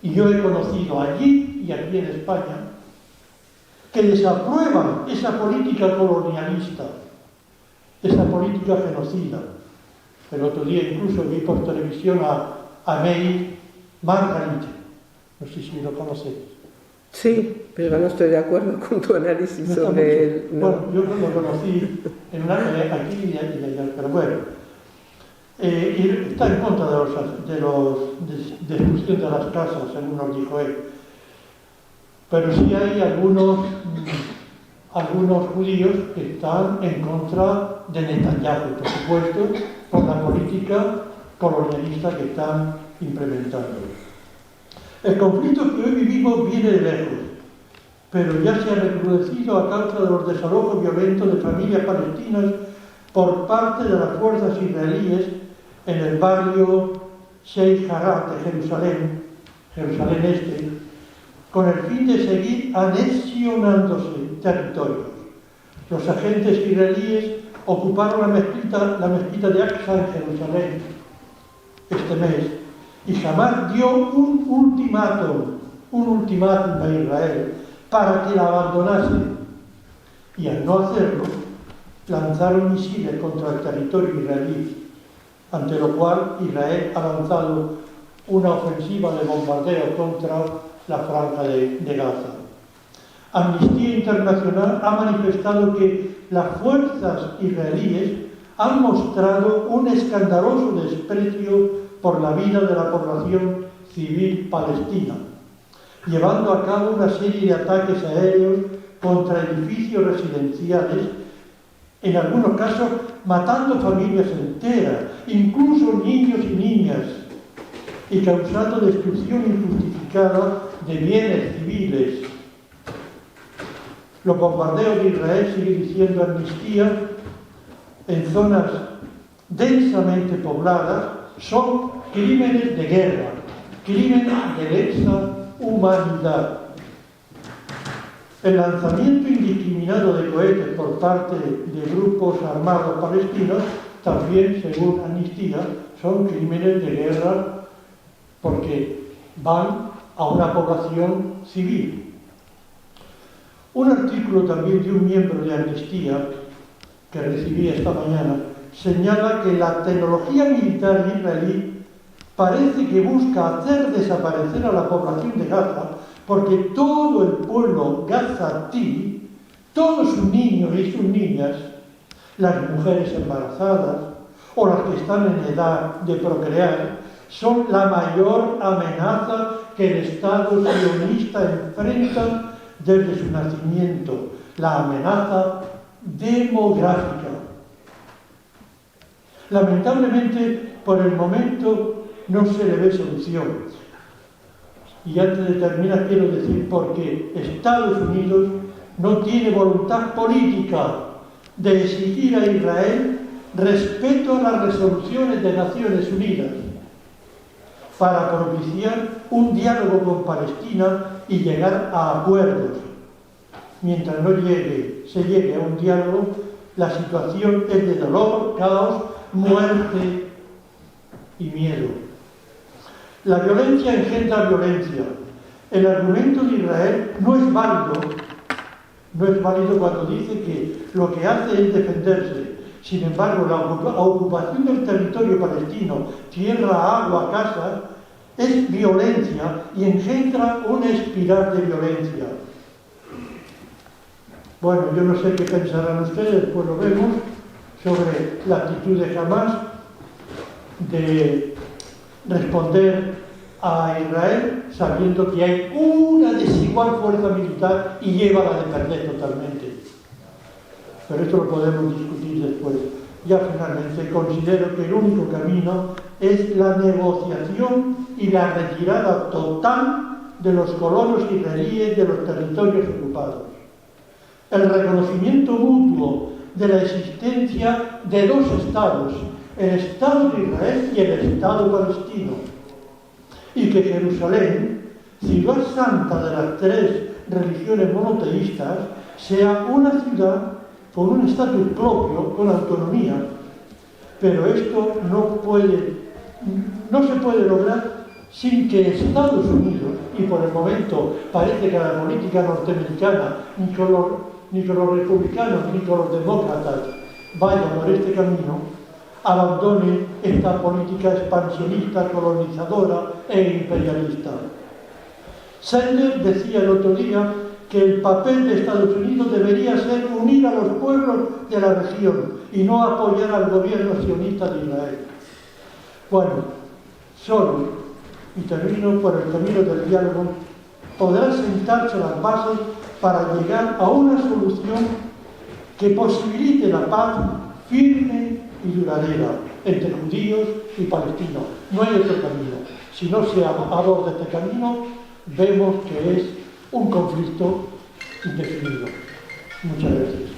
y yo he conocido allí y aquí en España, que desaprueban esa política colonialista, esa política genocida. El otro día incluso vi por televisión a Meir Margarit, no sé si lo conocéis. Sí, pero no estoy de acuerdo con tu análisis No sobre él. No. Bueno, yo lo conocí en una, aquí y allá, pero bueno. Y está en contra de destrucción de las casas, según nos dijo él. Pero sí hay algunos judíos que están en contra de Netanyahu, por supuesto, por la política colonialista que están implementando. El conflicto que hoy vivimos viene de lejos, pero ya se ha recrudecido a causa de los desalojos violentos de familias palestinas por parte de las fuerzas israelíes en el barrio Sheikh Jarrah de Jerusalén Este, con el fin de seguir anexionándose territorios. Los agentes israelíes ocuparon la mezquita de Aqsa en Jerusalén este mes, y Hamás dio un ultimátum a Israel para que la abandonase, y al no hacerlo, lanzaron misiles contra el territorio israelí, ante lo cual Israel ha lanzado una ofensiva de bombardeo contra la franja de Gaza. Amnistía Internacional ha manifestado que las fuerzas israelíes han mostrado un escandaloso desprecio por la vida de la población civil palestina, llevando a cabo una serie de ataques aéreos contra edificios residenciales, en algunos casos matando familias enteras, incluso niños y niñas, y causando destrucción injustificada de bienes civiles. Los bombardeos de Israel, sigue diciendo Amnistía, en zonas densamente pobladas, son crímenes de guerra, crímenes de lesa humanidad. El lanzamiento indiscriminado de cohetes por parte de grupos armados palestinos también, según Amnistía, son crímenes de guerra porque van a una población civil. Un artículo también de un miembro de Amnistía que recibí esta mañana señala que la tecnología militar israelí parece que busca hacer desaparecer a la población de Gaza porque todo el pueblo gazatí, todos sus niños y sus niñas, las mujeres embarazadas o las que están en edad de procrear, son la mayor amenaza que el Estado sionista enfrenta desde su nacimiento, la amenaza demográfica. Lamentablemente, por el momento, no se le ve solución. Y antes de terminar quiero decir porque Estados Unidos no tiene voluntad política de exigir a Israel respeto a las resoluciones de Naciones Unidas para propiciar un diálogo con Palestina y llegar a acuerdos. Mientras no se llegue a un diálogo, la situación es de dolor, caos, muerte y miedo. La violencia engendra violencia. El argumento de Israel no es válido cuando dice que lo que hace es defenderse. Sin embargo, la ocupación del territorio palestino, tierra, agua, casa, es violencia y engendra una espiral de violencia. Bueno, yo no sé qué pensarán ustedes, pues lo vemos, sobre la actitud de Hamas de responder a Israel sabiendo que hay una desigual fuerza militar y llévala de perder totalmente. Pero esto lo podemos discutir después. Ya finalmente considero que el único camino es la negociación y la retirada total de los colonos israelíes de los territorios ocupados. El reconocimiento mutuo de la existencia de dos estados, el Estado de Israel y el Estado palestino, y que Jerusalén, ciudad santa de las tres religiones monoteístas, sea una ciudad con un estatus propio, con autonomía. Pero esto no se puede lograr sin que Estados Unidos, y por el momento parece que la política norteamericana, ni con los republicanos ni con los demócratas, vaya por este camino, abandone esta política expansionista, colonizadora e imperialista. Sanders decía el otro día que el papel de Estados Unidos debería ser unir a los pueblos de la región y no apoyar al gobierno sionista de Israel. Bueno, solo, y termino por el camino del diálogo, podrán sentarse las bases para llegar a una solución que posibilite la paz firme y duradera entre judíos y palestinos. No hay otro camino. Si no se aborda este camino, vemos que es un conflicto indefinido. Muchas gracias.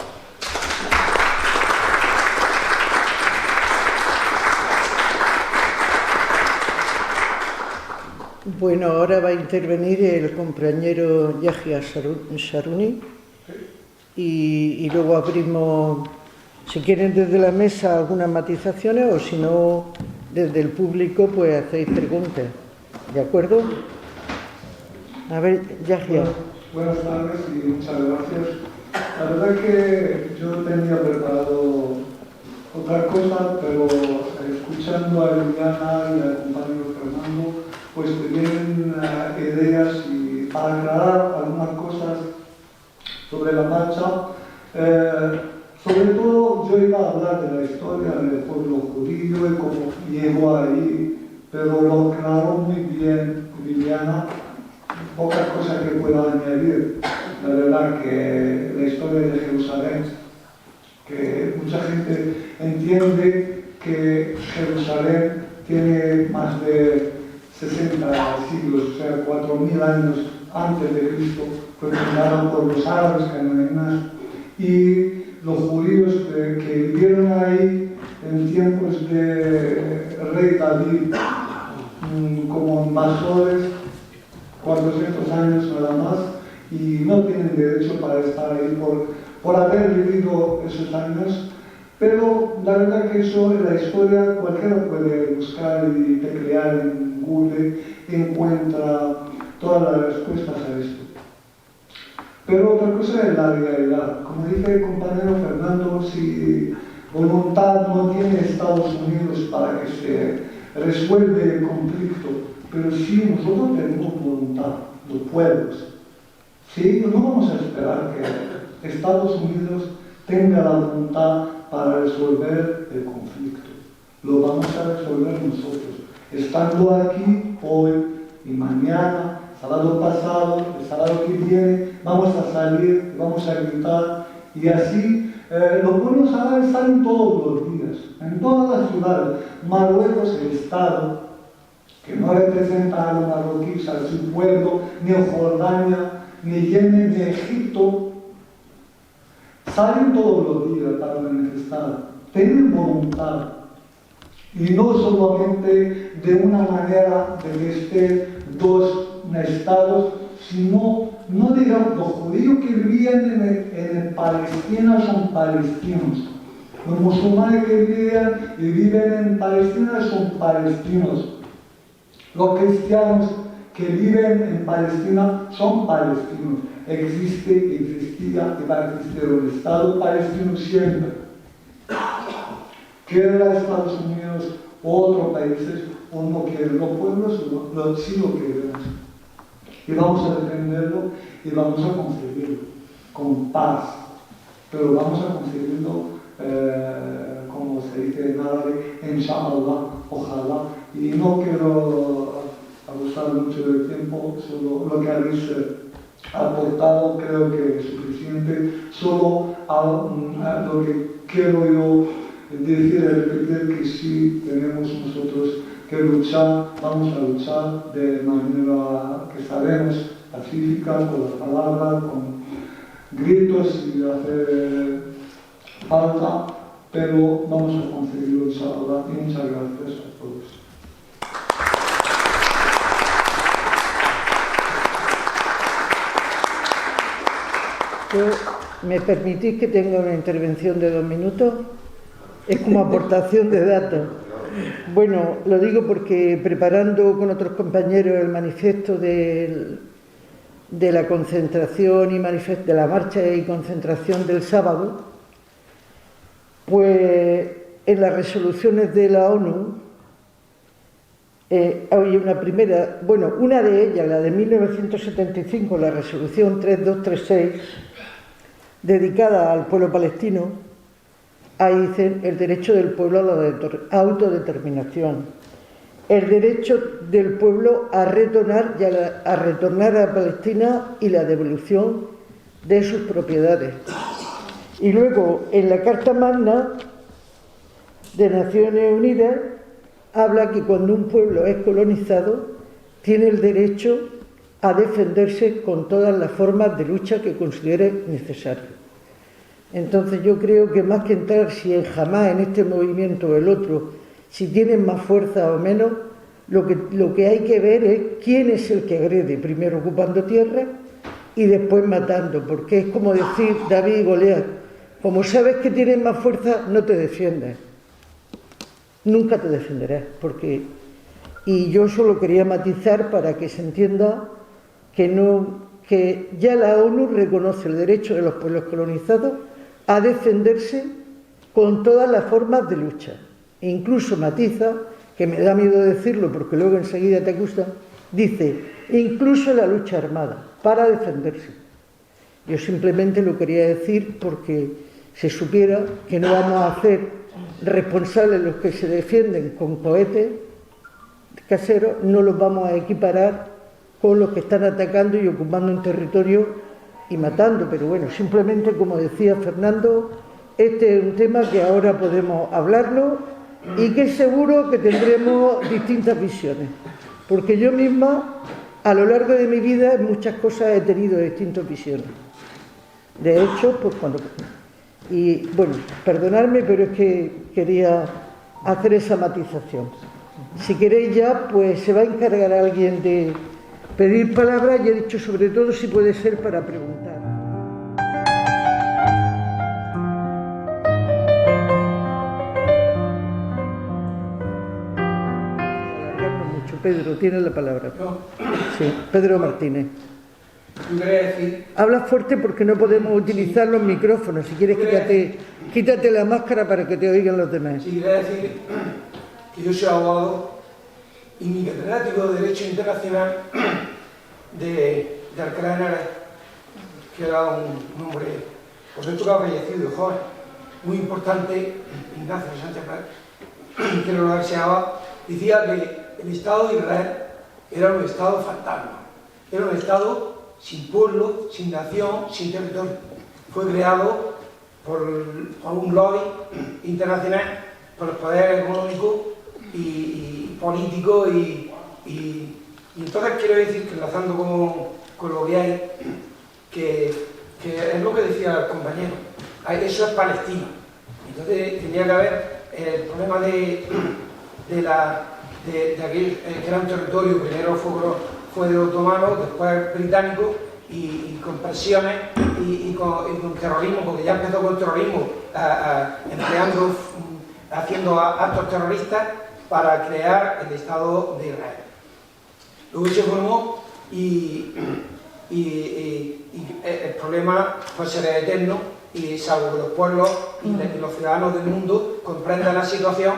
Bueno, ahora va a intervenir el compañero Yahya Sharuni y luego abrimos, si quieren desde la mesa, algunas matizaciones o si no, desde el público, pues hacéis preguntas. ¿De acuerdo? A ver, Yahya. Buenas tardes y muchas gracias. La verdad que yo tenía preparado otra cosa, pero escuchando a Liliana y al compañero Fernando, pues me vienen ideas y para aclarar algunas cosas sobre la marcha. Sobre todo yo iba a hablar de la historia del pueblo judío y cómo llegó ahí, pero lo aclaró muy bien Liliana. Pocas cosas que pueda añadir. La verdad que la historia de Jerusalén, que mucha gente entiende que Jerusalén tiene más de 60 siglos, o sea, 4000 años antes de Cristo, fue fundado por los árabes cananeos, y los judíos que vivieron ahí en tiempos de rey David, como invasores, 400 años nada más, y no tienen derecho para estar ahí por haber vivido esos años. Pero la verdad que eso en la historia cualquiera puede buscar y teclear en Google, encuentra todas las respuestas a esto. Pero otra cosa es la realidad. Como dice el compañero Fernando, si voluntad no tiene Estados Unidos para que se resuelva el conflicto, pero si nosotros tenemos voluntad, los pueblos, ¿sí? No vamos a esperar que Estados Unidos tenga la voluntad para resolver el conflicto. Lo vamos a resolver nosotros, estando aquí hoy y mañana, sábado pasado, el sábado que viene, vamos a salir, vamos a gritar, y así los pueblos árabes salen todos los días, en todas las ciudades. Marruecos, el Estado, que no representa a los marroquíes, a su pueblo, ni Jordania, ni Yemen, ni Egipto, salen todos los días para manifestar, tienen voluntad, y no solamente de una manera de que estén dos estados, sino, no digamos, los judíos que vivían en Palestina son palestinos, los musulmanes que viven en Palestina son palestinos, los cristianos que viven en Palestina son palestinos. Existe, existía y va a existir un Estado palestino siempre. Quiera Estados Unidos o otros países o no quieren, los pueblos sí lo quieren. Y vamos a defenderlo y vamos a conseguirlo con paz. Pero vamos a conseguirlo, como se dice en árabe, inshallah, ojalá. Y no quiero abusar mucho del tiempo, solo lo que habéis aportado creo que es suficiente. Solo a lo que quiero yo decir es repetir que sí tenemos nosotros que luchar, vamos a luchar de manera que sabemos, pacífica, con las palabras, con gritos y hacer falta, pero vamos a conseguirlo inshallah. Y muchas gracias a todos. ¿Me permitís que tenga una intervención de 2 minutos? Es como aportación de datos. Bueno, lo digo porque preparando con otros compañeros el manifiesto de la concentración y de la marcha y concentración del sábado, pues en las resoluciones de la ONU hay una de ellas, la de 1975, la resolución 3236, dedicada al pueblo palestino. Ahí dicen el derecho del pueblo a la autodeterminación, el derecho del pueblo a retornar a Palestina y la devolución de sus propiedades. Y luego, en la Carta Magna de Naciones Unidas, habla que cuando un pueblo es colonizado, tiene el derecho a defenderse con todas las formas de lucha que considere necesario. Entonces yo creo que más que entrar si en Hamás, en este movimiento o el otro, si tienen más fuerza o menos, lo que hay que ver es quién es el que agrede, primero ocupando tierra y después matando, porque es como decir David y Goliat, como sabes que tienes más fuerza, no te defiendes, nunca te defenderás, y yo solo quería matizar para que se entienda que ya la ONU reconoce el derecho de los pueblos colonizados a defenderse con todas las formas de lucha. E incluso matiza, que me da miedo decirlo porque luego enseguida te acusan, dice, incluso la lucha armada, para defenderse. Yo simplemente lo quería decir porque se supiera que no vamos a hacer responsables los que se defienden con cohetes caseros, no los vamos a equiparar con los que están atacando y ocupando un territorio y matando, pero bueno, simplemente como decía Fernando, este es un tema que ahora podemos hablarlo y que seguro que tendremos distintas visiones, porque yo misma a lo largo de mi vida en muchas cosas he tenido distintas visiones. De hecho, pues cuando... Y bueno, perdonadme, pero es que quería hacer esa matización. Si queréis ya, pues se va a encargar alguien de pedir palabras y he dicho sobre todo si puede ser para preguntar. Pedro, tiene la palabra. No. Sí, Pedro Martínez. Yo quería decir... Habla fuerte porque no podemos utilizar los micrófonos. Si quieres, quítate la máscara para que te oigan los demás. Sí, quería decir que yo soy abogado y mi catedrático de Derecho Internacional de Alcalá de Henares, que era un hombre, por cierto, que ha fallecido, joven, muy importante, Ignacio Sánchez Pérez, que lo deseaba, decía que el Estado de Israel era un Estado fantasma, era un Estado sin pueblo, sin nación, sin territorio. Fue creado por un lobby internacional, por los poderes económicos y políticos y entonces quiero decir que enlazando con lo que hay, que es lo que decía el compañero, eso es Palestina. Entonces tenía que haber el problema de aquel que era un territorio, primero fue de los otomanos, después británico, y con presiones y con terrorismo, porque ya empezó con el terrorismo, haciendo actos terroristas para crear el Estado de Israel. Luego se formó y el problema pues será eterno, y salvo que los pueblos y los ciudadanos del mundo comprendan la situación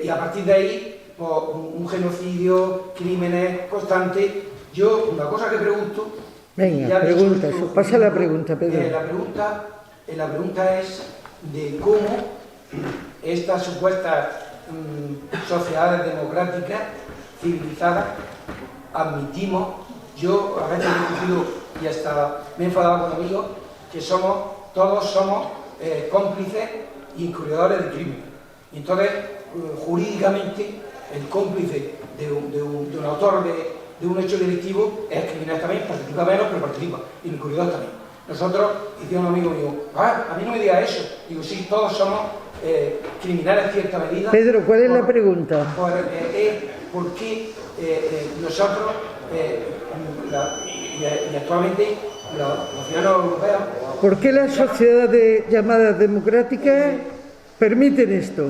y a partir de ahí pues, un genocidio, crímenes constantes. Yo una cosa que pregunto... Venga, pregunta, pasa la pregunta, Pedro. La pregunta es de cómo estas supuestas sociedades democráticas, civilizadas, admitimos, yo a veces he discutido y hasta me he enfadado con amigos, que todos somos cómplices y incurridores de crímenes. Y entonces, jurídicamente, el cómplice de un autor de un hecho delictivo es criminal también, participa menos, pero participa, y el incurridor también. Nosotros, decía un amigo mío, a mí no me digas eso. Digo, sí, todos somos criminales en cierta medida. Pedro, ¿cuál es la pregunta? ¿Por qué nosotros, y actualmente los ciudadanos europeos... ¿Por qué las sociedades llamadas democráticas permiten esto?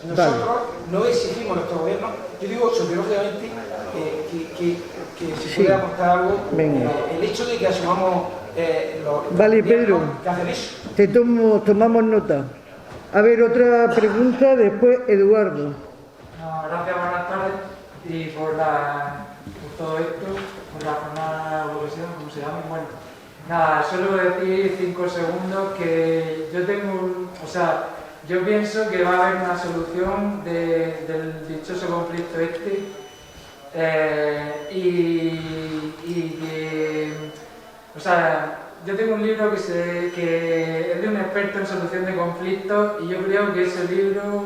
Nosotros no exigimos a nuestro gobierno, yo digo sociológicamente que se puede aportar algo, el hecho de que asumamos vale, Pedro, que hacen eso. Tomamos nota. A ver, otra pregunta, después Eduardo. No, gracias, buenas tardes, y por todo esto, por la jornada o lo que sea, como se llama. Bueno, nada, solo decir 5 segundos que yo tengo, yo pienso que va a haber una solución del dichoso conflicto yo tengo un libro que es de un experto en solución de conflictos y yo creo que ese libro,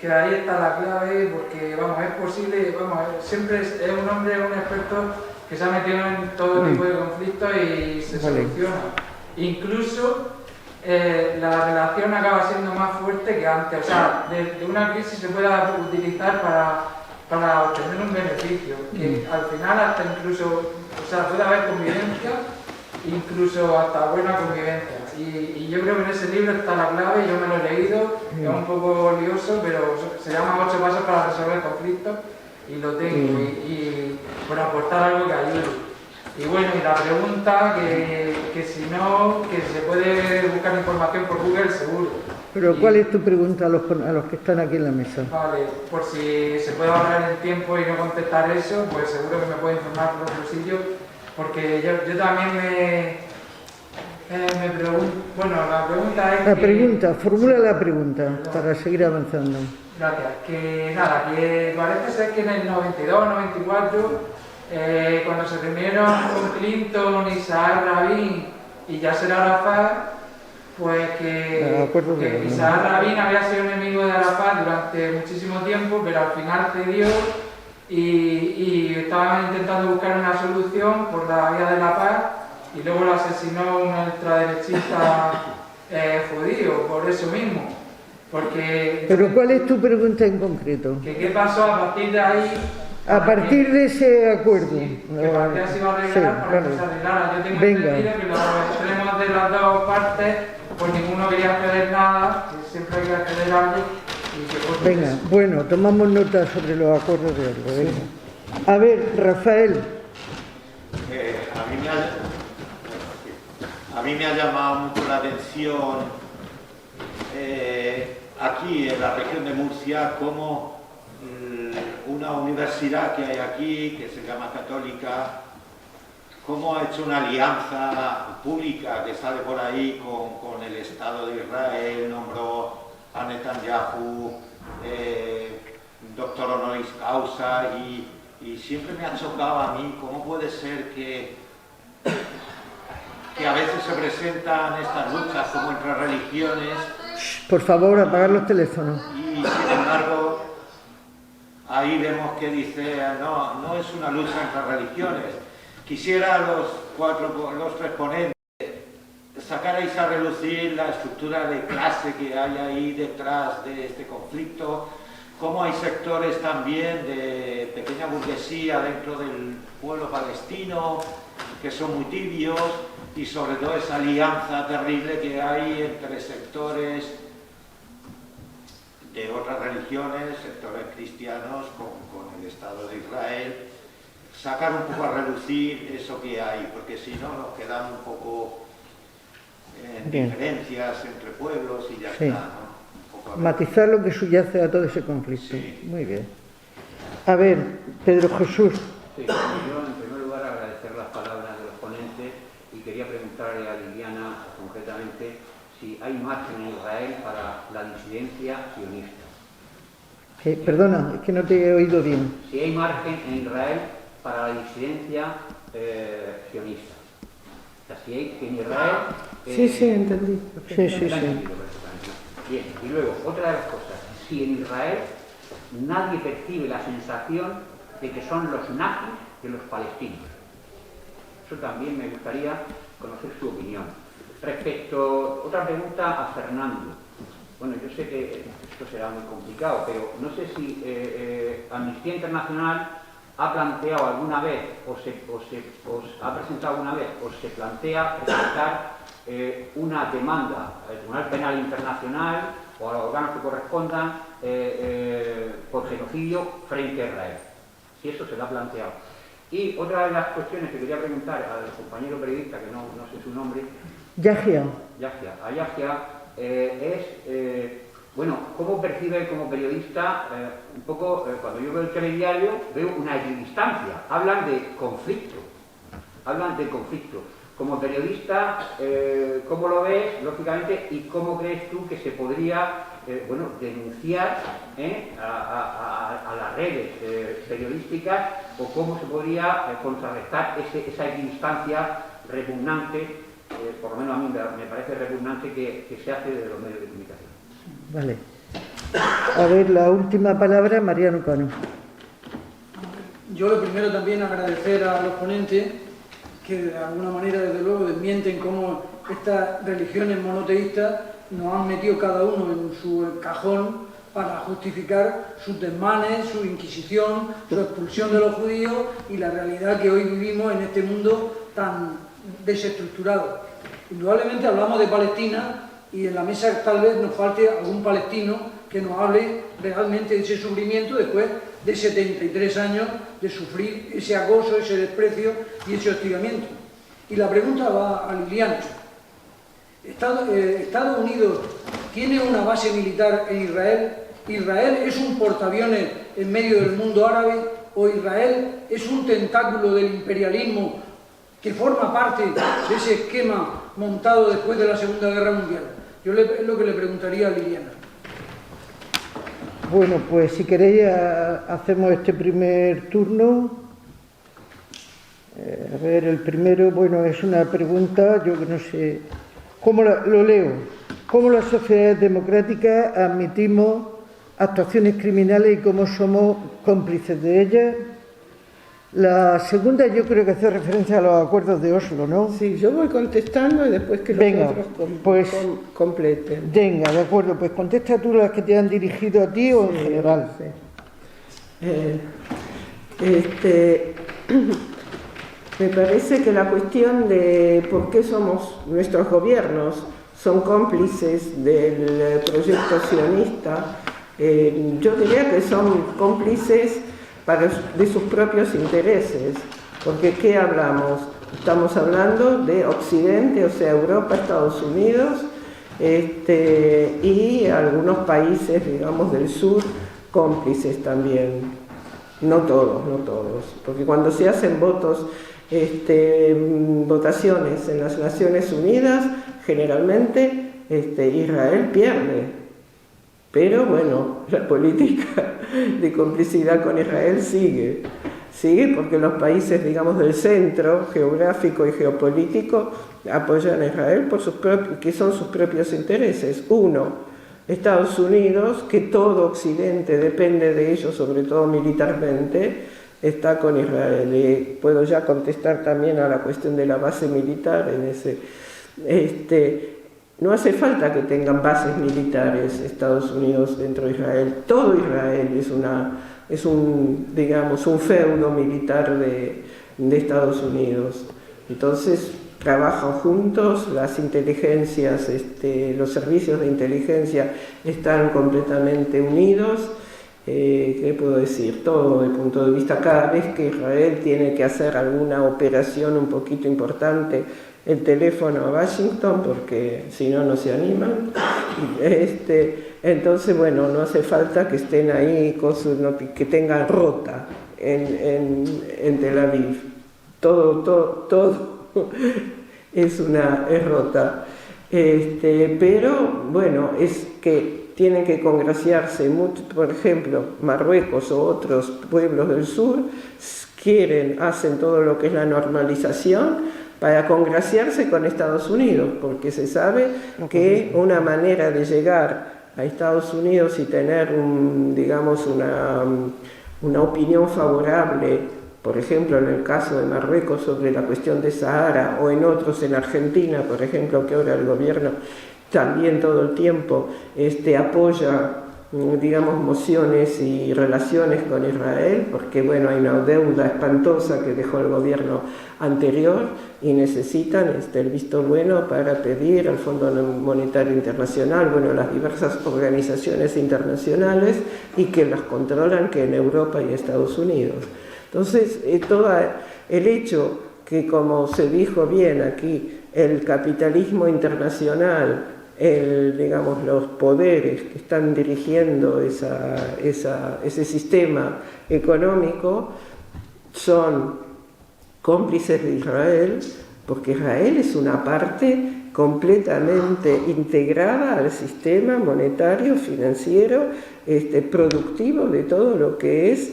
que ahí está la clave, porque es posible, siempre es un hombre, un experto que se ha metido en todo tipo de conflictos y se soluciona. Incluso la relación acaba siendo más fuerte que antes, de una crisis se puede utilizar para obtener un beneficio, que al final hasta incluso, puede haber convivencia, incluso hasta buena convivencia. Y yo creo que en ese libro está la clave, yo me lo he leído, es un poco lioso, pero se llama 8 pasos para resolver conflictos, y lo tengo, y por aportar algo que ayude. Y bueno, y la pregunta, que si no, que se puede buscar información por Google, seguro. Pero ¿cuál es tu pregunta a los que están aquí en la mesa? Vale, por si se puede ahorrar el tiempo y no contestar eso, pues seguro que me puede informar por otro sitio, porque yo también me pregunto, bueno, la pregunta es formula la pregunta, para seguir avanzando. Gracias, que nada, que parece ser que en el 92, 94 cuando se reunieron con Clinton, Isaac Rabin y Yasser Arafat, pues que Isaac Rabin había sido enemigo de Arafat durante muchísimo tiempo, pero al final cedió y estaban intentando buscar una solución por la vía de la paz, y luego lo asesinó un ultraderechista judío, por eso mismo. Porque, ¿Pero cuál es tu pregunta en concreto? ¿Qué pasó a partir de ahí? A partir de ese acuerdo. Sí, que parecía se iba a arreglar para que se arreglara. Yo tengo entendido que los extremos de las dos partes, pues ninguno quería ceder nada, que siempre hay que acceder a algo. Venga, bueno, tomamos nota sobre los acuerdos de algo. Venga. A ver, Rafael. A mí me ha llamado mucho la atención aquí en la región de Murcia cómo una universidad que hay aquí, que se llama Católica, cómo ha hecho una alianza pública que sale por ahí con el Estado de Israel, nombró a Netanyahu doctor honoris causa, y siempre me ha chocado a mí cómo puede ser que a veces se presentan estas luchas como entre religiones. Por favor, apagar los teléfonos. Y sin embargo, ahí vemos que dice, no es una lucha entre religiones. Quisiera los tres ponentes sacarais a relucir la estructura de clase que hay ahí detrás de este conflicto, cómo hay sectores también de pequeña burguesía dentro del pueblo palestino que son muy tibios, y sobre todo esa alianza terrible que hay entre sectores de otras religiones, sectores cristianos con el Estado de Israel. Sacar un poco a relucir eso que hay, porque si no nos quedamos un poco en diferencias entre pueblos y ya está, ¿no? Matizar lo que subyace a todo ese conflicto. Sí. Muy bien. A ver, Pedro Jesús. Sí, yo en primer lugar agradecer las palabras de los ponentes y quería preguntarle a Liliana concretamente si hay margen en Israel para la disidencia sionista. Perdona, es que no te he oído bien. Si hay margen en Israel para la disidencia sionista. O sea, si hay en Israel... sí, entendí. Sí. Bien, y luego, otra de las cosas, si en Israel nadie percibe la sensación de que son los nazis de los palestinos. Eso también me gustaría conocer su opinión. Respecto, otra pregunta a Fernando. Bueno, yo sé que esto será muy complicado, pero no sé si Amnistía Internacional ha planteado alguna vez, o ha presentado alguna vez, o se plantea presentar una demanda al Tribunal Penal Internacional o a los órganos que correspondan por genocidio frente a Israel. Si eso se lo ha planteado. Y otra de las cuestiones que quería preguntar al compañero periodista, que no sé su nombre, Yahya, bueno, ¿cómo percibe como periodista un poco, cuando yo veo el telediario, veo una equidistancia, hablan de conflicto. Como periodista, ¿cómo lo ves, lógicamente, y cómo crees tú que se podría denunciar a las redes periodísticas, o cómo se podría contrarrestar esa equidistancia repugnante, por lo menos a mí me parece repugnante, que se hace desde los medios de comunicación? vale. A ver, la última palabra, Mariano Cano. Yo lo primero también agradecer a los ponentes que de alguna manera, desde luego, desmienten cómo estas religiones monoteístas nos han metido cada uno en su cajón para justificar sus desmanes, su inquisición, su expulsión de los judíos y la realidad que hoy vivimos en este mundo tan desestructurado. Indudablemente hablamos de Palestina y en la mesa tal vez nos falte algún palestino que nos hable realmente de ese sufrimiento después de 73 años de sufrir ese acoso, ese desprecio y ese hostigamiento. Y la pregunta va a Liliana. ¿Estados Unidos tiene una base militar en Israel? ¿Israel es un portaaviones en medio del mundo árabe? ¿O Israel es un tentáculo del imperialismo que forma parte de ese esquema montado después de la Segunda Guerra Mundial? Yo es lo que le preguntaría a Liliana. Bueno, pues si queréis hacemos este primer turno A ver, el primero, bueno, es una pregunta, yo que no sé, ¿cómo lo leo? ¿Cómo las sociedades democráticas admitimos actuaciones criminales y cómo somos cómplices de ellas? La segunda yo creo que hace referencia a los acuerdos de Oslo, ¿no? Sí, yo voy contestando y después que los otros completen. Venga, de acuerdo, pues contesta tú las que te han dirigido a ti o en general. Sí. Me parece que la cuestión de por qué nuestros gobiernos son cómplices del proyecto sionista, yo diría que son cómplices de sus propios intereses, porque ¿qué hablamos? Estamos hablando de Occidente, o sea, Europa, Estados Unidos, y algunos países, digamos, del sur, cómplices también. No todos, porque cuando se hacen votaciones en las Naciones Unidas, generalmente Israel pierde. Pero bueno, la política de complicidad con Israel sigue porque los países, digamos, del centro geográfico y geopolítico apoyan a Israel que son sus propios intereses. Uno, Estados Unidos, que todo Occidente depende de ellos, sobre todo militarmente, está con Israel. Y puedo ya contestar también a la cuestión de la base militar en ese. No hace falta que tengan bases militares Estados Unidos dentro de Israel. Todo Israel es un feudo militar de Estados Unidos. Entonces trabajan juntos, las inteligencias, los servicios de inteligencia están completamente unidos. ¿Qué puedo decir? Todo desde el punto de vista, cada vez que Israel tiene que hacer alguna operación un poquito importante, el teléfono a Washington, porque si no, no se animan. Entonces, bueno, no hace falta que estén ahí, que tengan rota en Tel Aviv. Todo es rota. Pero, bueno, es que tienen que congraciarse mucho. Por ejemplo, Marruecos o otros pueblos del sur hacen todo lo que es la normalización para congraciarse con Estados Unidos, porque se sabe que una manera de llegar a Estados Unidos y tener una opinión favorable, por ejemplo en el caso de Marruecos sobre la cuestión de Sahara, o en otros, en Argentina, por ejemplo, que ahora el gobierno también todo el tiempo apoya, digamos, mociones y relaciones con Israel, porque bueno, hay una deuda espantosa que dejó el gobierno anterior y necesitan el visto bueno para pedir al Fondo Monetario Internacional, bueno, las diversas organizaciones internacionales y que las controlan, que en Europa y Estados Unidos. Entonces, todo el hecho que, como se dijo bien aquí, el capitalismo internacional, digamos, los poderes que están dirigiendo ese sistema económico son cómplices de Israel, porque Israel es una parte completamente integrada al sistema monetario, financiero, productivo de todo lo que es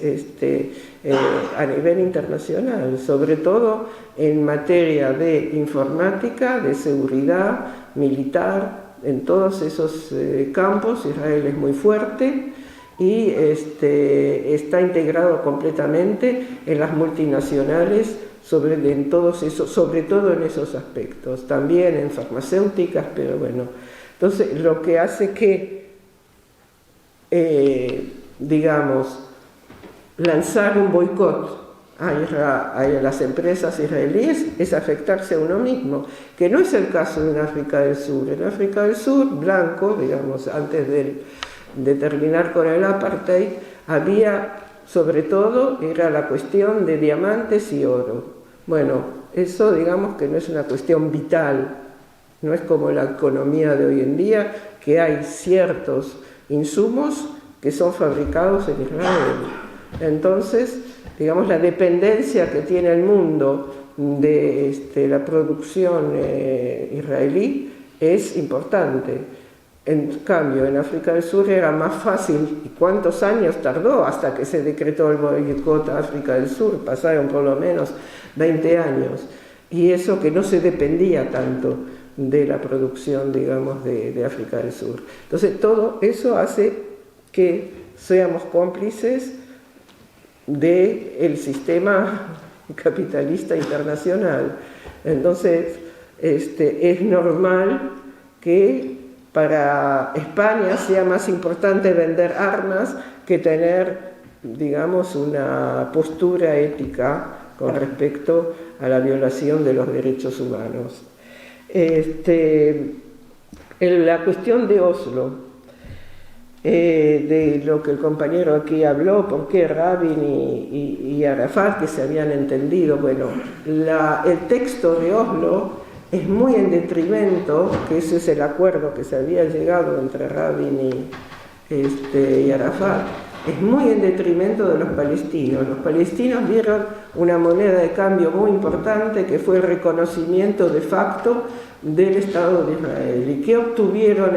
a nivel internacional, sobre todo en materia de informática, de seguridad militar. En todos esos campos Israel es muy fuerte y está integrado completamente en las multinacionales, sobre todo en esos aspectos, también en farmacéuticas, pero bueno. Entonces, lo que hace que, digamos, lanzar un boicot a las empresas israelíes es afectarse a uno mismo, que no es el caso en África del Sur. En África del Sur, blanco, digamos, antes de terminar con el apartheid, había, sobre todo, era la cuestión de diamantes y oro. Bueno, eso digamos que no es una cuestión vital, no es como la economía de hoy en día, que hay ciertos insumos que son fabricados en Israel. Entonces, digamos, la dependencia que tiene el mundo de la producción israelí es importante. En cambio, en África del Sur era más fácil. ¿Y cuántos años tardó hasta que se decretó el boicot a África del Sur? Pasaron por lo menos 20 años. Y eso que no se dependía tanto de la producción, digamos, de África del Sur. Entonces, todo eso hace que seamos cómplices del sistema capitalista internacional. Entonces, es normal que para España sea más importante vender armas que tener, digamos, una postura ética con respecto a la violación de los derechos humanos. La cuestión de Oslo, de lo que el compañero aquí habló, por qué Rabin y Arafat, que se habían entendido, bueno, el texto de Oslo es muy en detrimento, que ese es el acuerdo que se había llegado entre Rabin y Arafat, es muy en detrimento de los palestinos. Los palestinos vieron una moneda de cambio muy importante que fue el reconocimiento de facto del Estado de Israel. ¿Y qué obtuvieron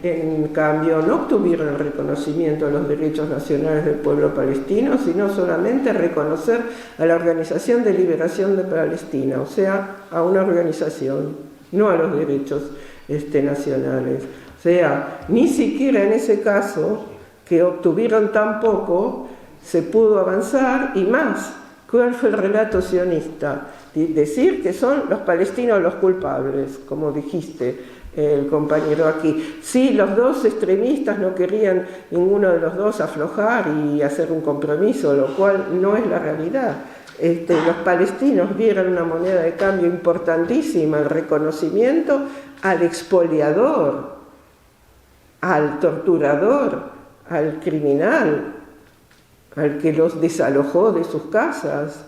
en cambio? No obtuvieron el reconocimiento de los derechos nacionales del pueblo palestino, sino solamente reconocer a la Organización de Liberación de Palestina, o sea, a una organización, no a los derechos nacionales. O sea, ni siquiera en ese caso, que obtuvieron tan poco, se pudo avanzar. Y más, ¿cuál fue el relato sionista? Decir que son los palestinos los culpables, como dijiste el compañero aquí. Sí, los dos extremistas no querían ninguno de los dos aflojar y hacer un compromiso, lo cual no es la realidad. Los palestinos vieron una moneda de cambio importantísima, el reconocimiento al expoliador, al torturador, al criminal, al que los desalojó de sus casas.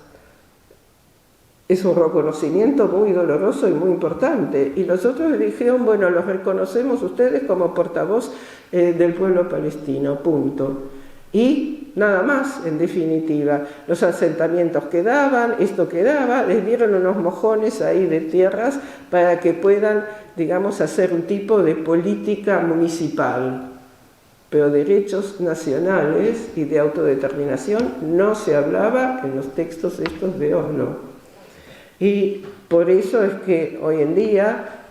Es un reconocimiento muy doloroso y muy importante. Y los otros le dijeron, bueno, los reconocemos ustedes como portavoz del pueblo palestino, punto. Y nada más, en definitiva. Los asentamientos quedaban, esto quedaba, les dieron unos mojones ahí de tierras para que puedan, digamos, hacer un tipo de política municipal. Pero derechos nacionales y de autodeterminación no se hablaba en los textos estos de Oslo. Y por eso es que hoy en día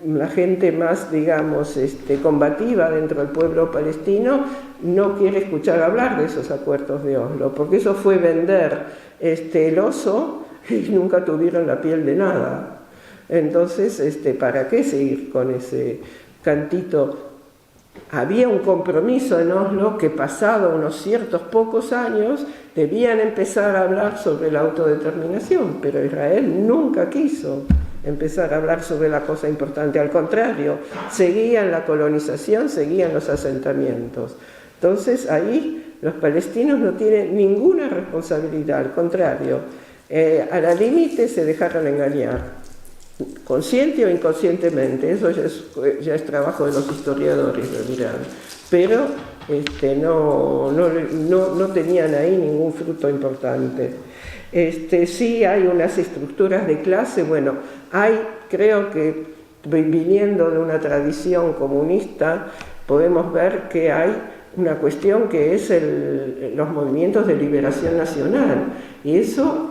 la gente más, digamos, combativa dentro del pueblo palestino no quiere escuchar hablar de esos acuerdos de Oslo, porque eso fue vender el oso y nunca tuvieron la piel de nada. Entonces, ¿para qué seguir con ese cantito? Había un compromiso en Oslo que pasado unos ciertos pocos años debían empezar a hablar sobre la autodeterminación, pero Israel nunca quiso empezar a hablar sobre la cosa importante. Al contrario, seguían la colonización, seguían los asentamientos. Entonces ahí los palestinos no tienen ninguna responsabilidad, al contrario, a la límite se dejaron engañar. Consciente o inconscientemente, eso ya es trabajo de los historiadores, lo dirán, pero no tenían ahí ningún fruto importante. Sí hay unas estructuras de clase, bueno, creo que viniendo de una tradición comunista, podemos ver que hay una cuestión que es los movimientos de liberación nacional, y eso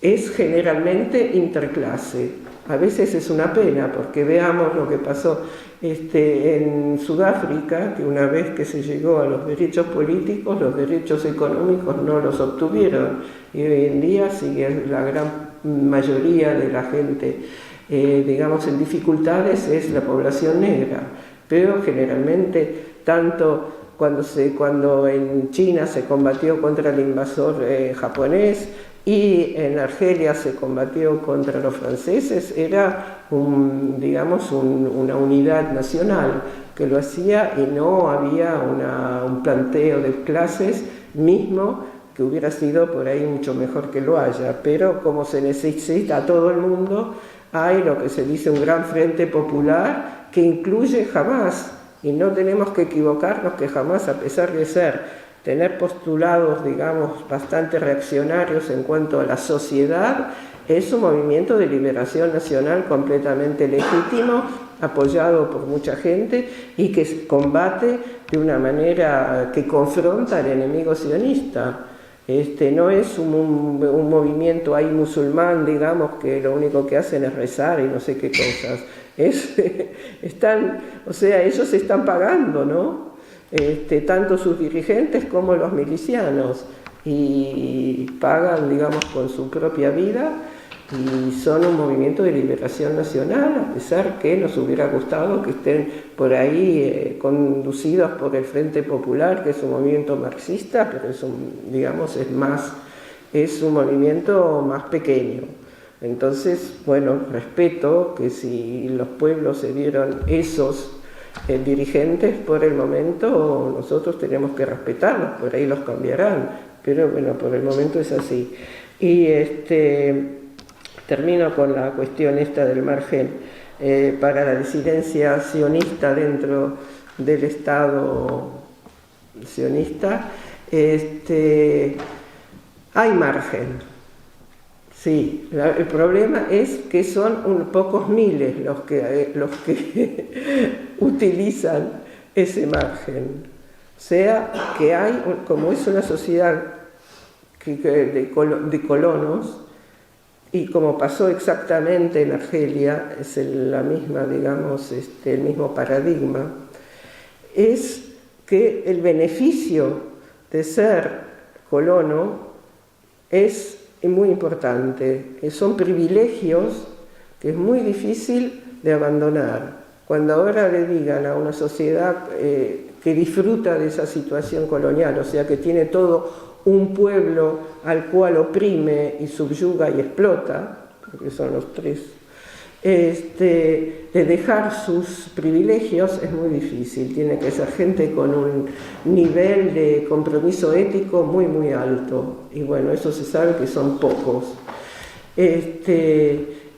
es generalmente interclase. A veces es una pena, porque veamos lo que pasó en Sudáfrica, que una vez que se llegó a los derechos políticos, los derechos económicos no los obtuvieron, y hoy en día sigue la gran mayoría de la gente, digamos, en dificultades es la población negra, pero generalmente tanto cuando en China se combatió contra el invasor japonés, y en Argelia se combatió contra los franceses, era una unidad nacional que lo hacía, y no había un planteo de clases mismo que hubiera sido por ahí mucho mejor que lo haya. Pero como se necesita a todo el mundo, hay lo que se dice un gran frente popular que incluye Hamás, y no tenemos que equivocarnos que Hamás, a pesar de tener postulados, digamos, bastante reaccionarios en cuanto a la sociedad, es un movimiento de liberación nacional completamente legítimo apoyado por mucha gente y que combate de una manera que confronta al enemigo sionista. No es un movimiento ahí musulmán, digamos, que lo único que hacen es rezar y no sé qué cosas. Ellos están pagando, ¿no? Tanto sus dirigentes como los milicianos, y pagan, digamos, con su propia vida, y son un movimiento de liberación nacional, a pesar que nos hubiera gustado que estén por ahí conducidos por el Frente Popular, que es un movimiento marxista, pero es un movimiento más pequeño. Entonces, bueno, respeto que si los pueblos se dieron esos dirigentes por el momento, nosotros tenemos que respetarlos, por ahí los cambiarán, pero bueno, por el momento es así. Y termino con la cuestión esta del margen para la disidencia sionista dentro del Estado sionista. Hay margen. Sí, el problema es que son pocos miles los que utilizan ese margen. O sea, que hay, como es una sociedad de colonos, y como pasó exactamente en Argelia, es la misma, digamos, el mismo paradigma, es que el beneficio de ser colono es muy importante, son privilegios que es muy difícil de abandonar. Cuando ahora le digan a una sociedad que disfruta de esa situación colonial, o sea que tiene todo un pueblo al cual oprime y subyuga y explota, porque son los tres, de dejar sus privilegios es muy difícil. Tiene que ser gente con un nivel de compromiso ético muy, muy alto. Y bueno, eso se sabe que son pocos.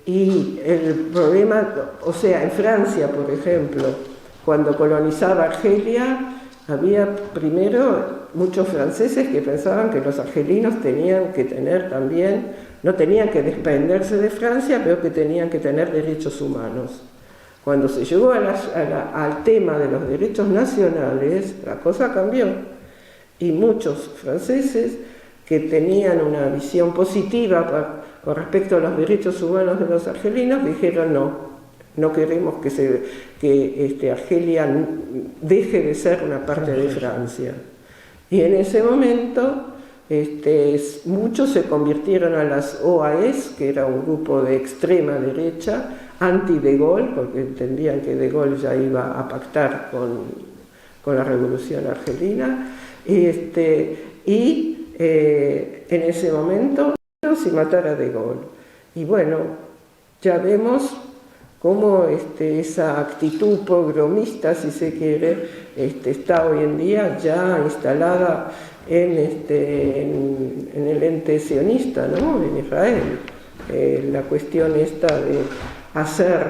Y el problema, o sea, en Francia, por ejemplo, cuando colonizaba Argelia, había primero muchos franceses que pensaban que los argelinos tenían que tener también, no tenían que desprenderse de Francia, pero que tenían que tener derechos humanos. Cuando se llegó al tema de los derechos nacionales, la cosa cambió. Y muchos franceses que tenían una visión positiva con respecto a los derechos humanos de los argelinos dijeron no queremos que Argelia deje de ser una parte de Francia. Y en ese momento muchos se convirtieron a las OAS, que era un grupo de extrema derecha, anti-De Gaulle, porque entendían que De Gaulle ya iba a pactar con la revolución argelina, y en ese momento se matara a De Gaulle. Y bueno, ya vemos cómo esa actitud pogromista, si se quiere, está hoy en día ya instalada en el ente sionista, ¿no? En Israel. La cuestión esta de hacer,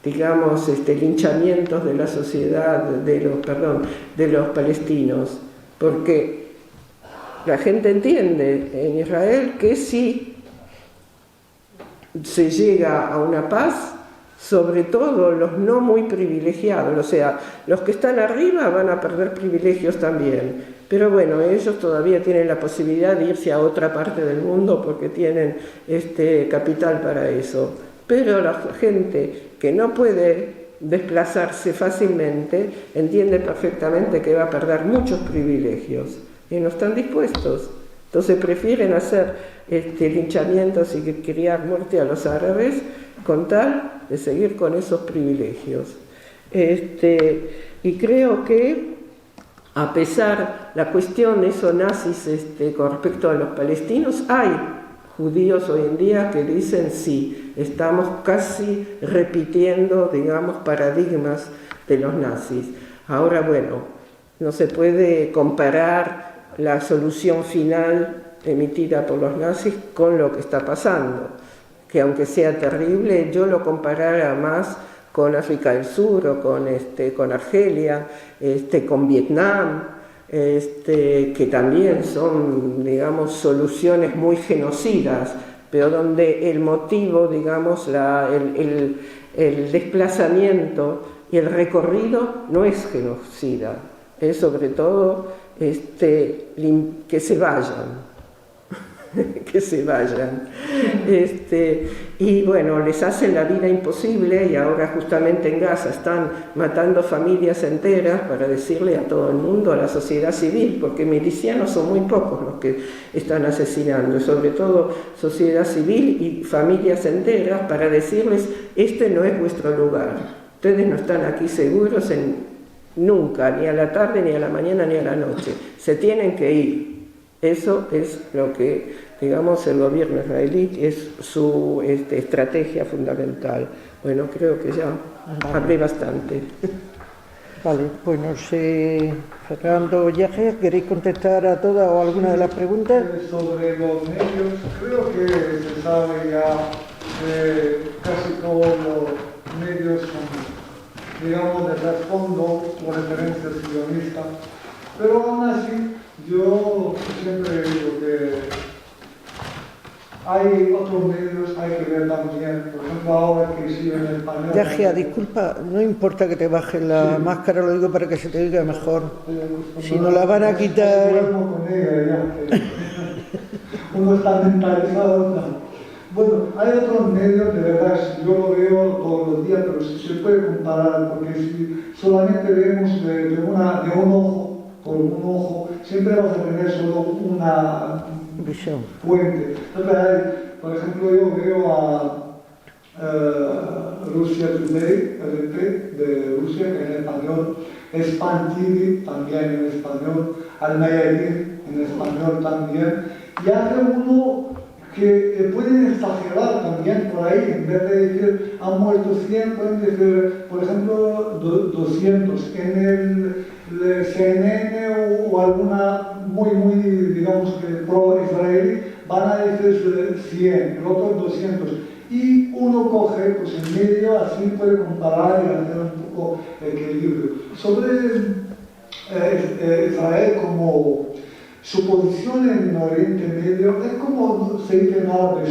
digamos, linchamientos de la sociedad, de los palestinos, porque la gente entiende en Israel que si se llega a una paz, sobre todo los no muy privilegiados, o sea, los que están arriba van a perder privilegios también, pero bueno, ellos todavía tienen la posibilidad de irse a otra parte del mundo porque tienen capital para eso, pero la gente que no puede desplazarse fácilmente entiende perfectamente que va a perder muchos privilegios y no están dispuestos. Entonces prefieren hacer linchamientos y criar muerte a los árabes con tal de seguir con esos privilegios. Y creo que, a pesar la cuestión de esos nazis con respecto a los palestinos, hay judíos hoy en día que dicen sí, estamos casi repitiendo, digamos, paradigmas de los nazis. Ahora, bueno, no se puede comparar la solución final emitida por los nazis con lo que está pasando, que aunque sea terrible, yo lo comparara más con África del Sur o con Argelia, con Vietnam, que también son, digamos, soluciones muy genocidas pero donde el motivo, digamos, el desplazamiento y el recorrido no es genocida, es sobre todo que se vayan. Que se vayan. Y bueno, les hacen la vida imposible, y ahora justamente en Gaza están matando familias enteras para decirle a todo el mundo, a la sociedad civil, porque milicianos son muy pocos los que están asesinando, y sobre todo sociedad civil y familias enteras, para decirles: este no es vuestro lugar, ustedes no están aquí seguros nunca, ni a la tarde, ni a la mañana, ni a la noche, se tienen que ir. Eso es lo que, digamos, el gobierno israelí, es su estrategia fundamental. Bueno, creo que ya hablé bastante. Vale, pues no sé, Fernando Yahya, ¿queréis contestar a todas o alguna de las preguntas? Sobre los medios, creo que se sabe ya casi todos los medios son, digamos, de trasfondo o referencia sionista, pero aún así yo siempre digo que hay otros medios, hay que ver también, por ejemplo, ahora que sí en español. Yahya, disculpa, no importa que te bajes la máscara, lo digo para que se te oiga mejor. Si no la van a quitar. Con ella, ya, uno está mentalizado. No. Bueno, hay otros medios, de verdad, yo lo veo todos los días, pero si se puede comparar, porque si solamente vemos de un ojo, con un ojo, siempre vamos a tener solo una fuente. Entonces, por ejemplo, yo veo a Russia Today, RT de Rusia, que en español, Span TV también en español, Al Mayadin en español también, y hace uno que pueden exagerar también por ahí, en vez de decir han muerto 100, pueden decir, por ejemplo, 200. En el CNN o alguna muy, digamos que pro-israelí, van a decir 100, el otro 200. Y uno coge, pues en medio, así puede comparar y hacer un poco equilibrio. Sobre Israel como su posición en Oriente Medio, es como se dice en árabe,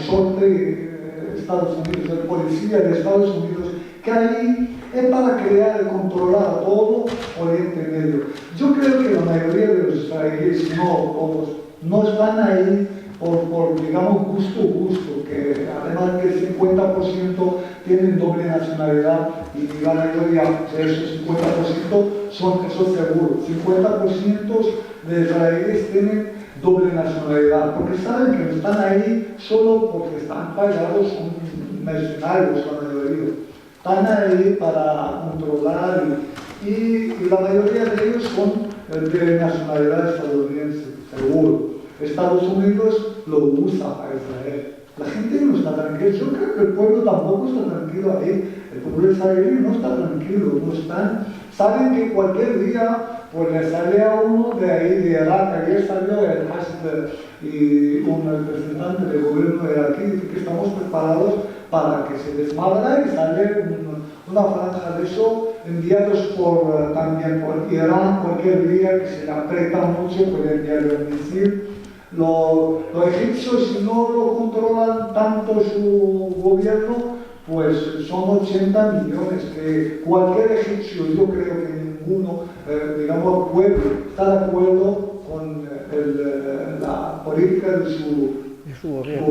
Estados Unidos, el policía de Estados Unidos, que ahí es para crear y controlar todo Oriente Medio. Yo creo que la mayoría de los israelíes, no todos, no están ahí por digamos, gusto, que además que el 50% tienen doble nacionalidad y la mayoría de esos 50% son, eso seguro, 50% de israelíes tienen doble nacionalidad, porque saben que no están ahí solo porque están pagados con mercenarios, la mayoría. Están ahí para controlar y la mayoría de ellos son de nacionalidad estadounidense, seguro. Estados Unidos lo usa para Israel. La gente no está tranquila. Yo creo que el pueblo tampoco está tranquilo ahí. El pueblo israelí no está tranquilo. No están, saben que cualquier día pues le sale a uno de ahí, de Irak. Ayer salió el Hashtag y un representante del gobierno de aquí, dice que estamos preparados para que se desmadra y sale una franja de eso enviados también por Irán cualquier día que se le aprieta mucho, puede enviar un misil. Los egipcios, si no lo controlan tanto su gobierno, pues son 80 millones, que cualquier egipcio, yo creo que ninguno, digamos, puede estar de acuerdo con la política de su gobierno.